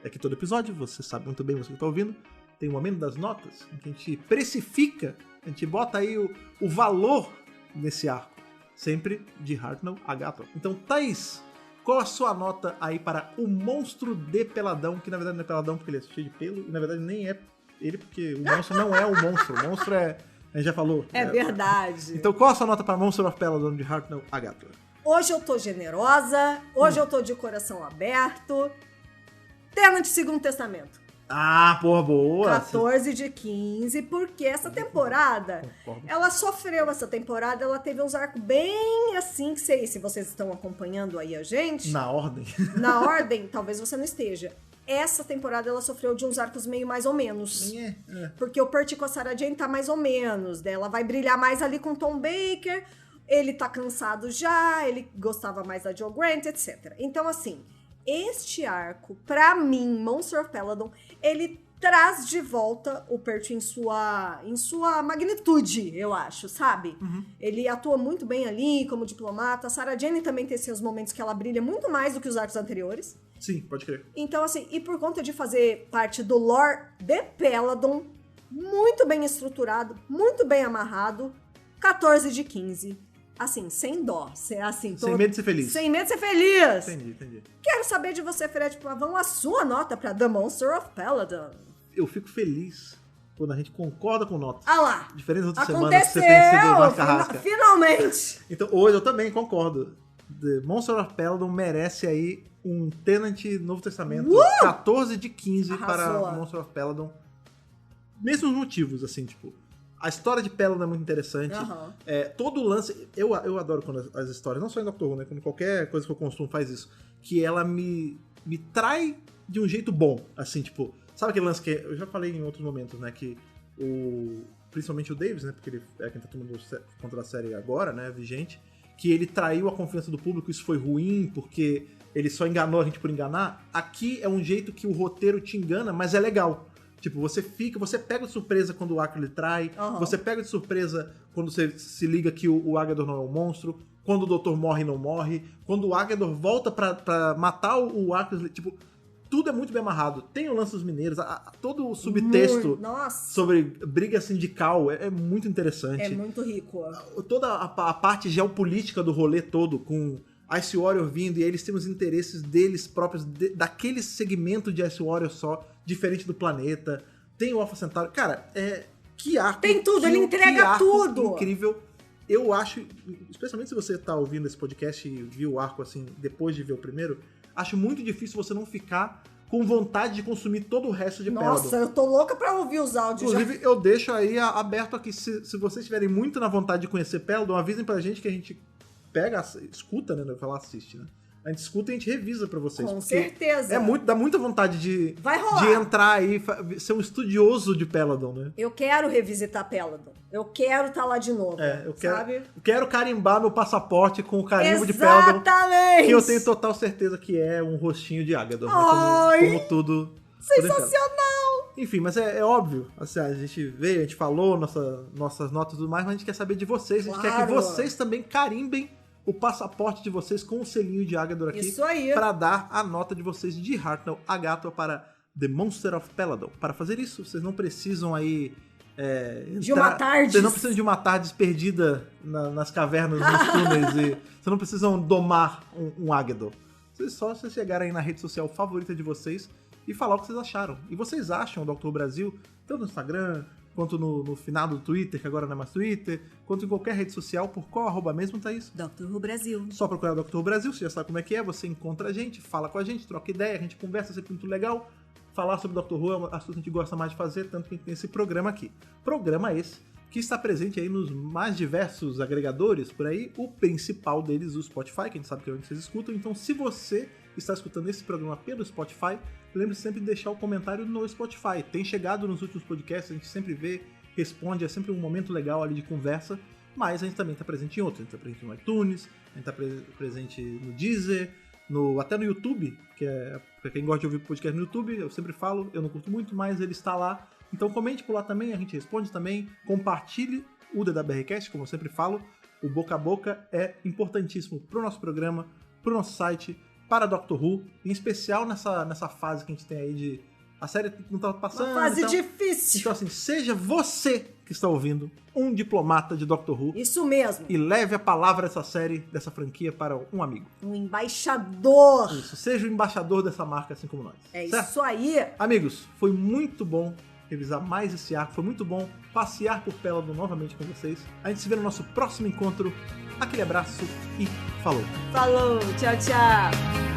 é que todo episódio, você sabe muito bem, você que está ouvindo, tem um momento das notas em que a gente precifica, a gente bota aí o valor nesse arco, sempre de Hartnell a Gato. Então, Thaís, qual a sua nota aí para o monstro de Peladão, que na verdade não é Peladão porque ele é cheio de pelo, e na verdade nem é ele porque o monstro não é o monstro, o monstro é... A gente já falou. É verdade. Então, qual a sua nota para Monster of Peladon de Hartnell a Gato? Hoje eu tô generosa, hoje eu tô de coração aberto. Tenant Segundo Testamento. Porra, boa! 14 de 15, porque essa temporada, Concordo. ela sofreu essa temporada, ela teve uns arcos bem assim, que se vocês estão acompanhando aí a gente, Na ordem. na ordem, talvez você não esteja. Essa temporada ela sofreu de uns arcos meio mais ou menos. Porque o Percy com a Sarah Jane tá mais ou menos. Daí ela vai brilhar mais ali com o Tom Baker. Ele tá cansado já, ele gostava mais da Jo Grant, etc. Então, assim, este arco, pra mim, Monster of Peladon, ele traz de volta o Percy em sua magnitude, eu acho, sabe? Ele atua muito bem ali como diplomata. A Sarah Jane também tem seus momentos que ela brilha muito mais do que os arcos anteriores. Sim, pode crer. Então, assim, e por conta de fazer parte do lore de Peladon, muito bem estruturado, muito bem amarrado, 14 de 15. Assim, sem dó. Assim, Sem medo de ser feliz. Sem medo de ser feliz. Entendi. Quero saber de você, Fred Pavão, a sua nota pra The Monster of Peladon. Eu fico feliz quando a gente concorda com notas. Ah lá. Diferente das outras Aconteceu! semanas que você tem sido mais carrasca. Finalmente! Então, hoje eu também concordo. The Monster of Peladon merece aí um Tenant Novo Testamento 14 de 15 Arrasou. para Monster of Peladon. Mesmos motivos, assim, tipo... A história de Peladon é muito interessante. Todo o lance... Eu adoro quando as histórias, não só em Doctor Who, né? Quando qualquer coisa que eu consumo faz isso. Que ela me trai de um jeito bom. Assim, tipo... Sabe aquele lance que... Eu já falei em outros momentos, né? Que principalmente o Davis, né? Porque ele é quem tá tomando conta da série agora, né? Vigente. Que ele traiu a confiança do público. Isso foi ruim, porque ele só enganou a gente por enganar. Aqui é um jeito que o roteiro te engana, mas é legal. Tipo, você pega de surpresa quando o Ackroyd trai, você pega de surpresa quando você se liga que o Agador não é um monstro, quando o Doutor morre e não morre, quando o Agador volta pra matar o Ackroyd, tipo, tudo é muito bem amarrado. Tem o lance dos mineiros, todo o subtexto sobre briga sindical é muito interessante. É muito rico. Toda a parte geopolítica do rolê todo, com Ice Warrior vindo e eles têm os interesses deles próprios, daquele segmento de Ice Warrior só, diferente do planeta. Tem o Alpha Centauri. Cara, que arco. Tem tudo, ele entrega tudo. Incrível. Eu acho, especialmente se você tá ouvindo esse podcast e viu o arco assim, depois de ver o primeiro, acho muito difícil você não ficar com vontade de consumir todo o resto de Peladon. Nossa, eu tô louca pra ouvir os áudios. Inclusive, eu deixo aí aberto aqui, se vocês estiverem muito na vontade de conhecer Peladon, avisem pra gente que a gente pega, escuta, né? Não vou falar assiste, né? A gente escuta e a gente revisa pra vocês. Com certeza. Dá muita vontade de entrar aí, ser um estudioso de Peladon, né? Eu quero revisitar Peladon. Eu quero estar lá de novo, sabe? Eu quero carimbar meu passaporte com o carimbo de Peladon. Exatamente! Que eu tenho total certeza que é um rostinho de Agador. Né? Como tudo. Sensacional! Enfim, mas é óbvio. Assim, a gente veio, a gente falou nossas notas e tudo mais, mas a gente quer saber de vocês. A gente quer que vocês também carimbem o passaporte de vocês com o selinho de Agador aqui. Isso aí. Para dar a nota de vocês de Hartnell Agathua para The Monster of Peladon. Para fazer isso, vocês não precisam aí... de uma tarde. Vocês não precisam de uma tarde perdida nas cavernas, nos túneis. E vocês não precisam domar um Agador. Vocês chegarem aí na rede social favorita de vocês e falar o que vocês acharam. E vocês acham o Dr. Brasil, tanto no Instagram, quanto no finado do Twitter, que agora não é mais Twitter, quanto em qualquer rede social, por qual arroba mesmo, Thaís? Dr. Who Brasil. Só procurar Dr. Brasil, você já sabe como é que é, você encontra a gente, fala com a gente, troca ideia, a gente conversa, sempre muito legal. Falar sobre Dr. Who é uma das coisas que a gente gosta mais de fazer, tanto que a gente tem esse programa aqui. Programa esse que está presente aí nos mais diversos agregadores por aí, o principal deles, o Spotify, que a gente sabe que é onde vocês escutam. Então, se você está escutando esse programa pelo Spotify, lembre-se sempre de deixar o comentário no Spotify. Tem chegado nos últimos podcasts, a gente sempre vê, responde, é sempre um momento legal ali de conversa, mas a gente também está presente em outros. A gente está presente no iTunes, a gente está presente no Deezer, até no YouTube, que é pra quem gosta de ouvir podcast no YouTube, eu sempre falo, eu não curto muito, mas ele está lá. Então comente por lá também, a gente responde também, compartilhe o DWRcast, como eu sempre falo. O boca a boca é importantíssimo pro nosso programa, pro nosso site, para Doctor Who, em especial nessa fase que a gente tem aí de... A série não tá passando... Uma fase difícil. Então assim, seja você que está ouvindo um diplomata de Doctor Who. Isso mesmo. E leve a palavra dessa série, dessa franquia, para um amigo. Um embaixador. Isso, seja o embaixador dessa marca, assim como nós. É certo? isso aí. Amigos, foi muito bom revisar mais esse arco, foi muito bom passear por Peladon novamente com vocês. A gente se vê no nosso próximo encontro. Aquele abraço e falou! Falou, tchau, tchau.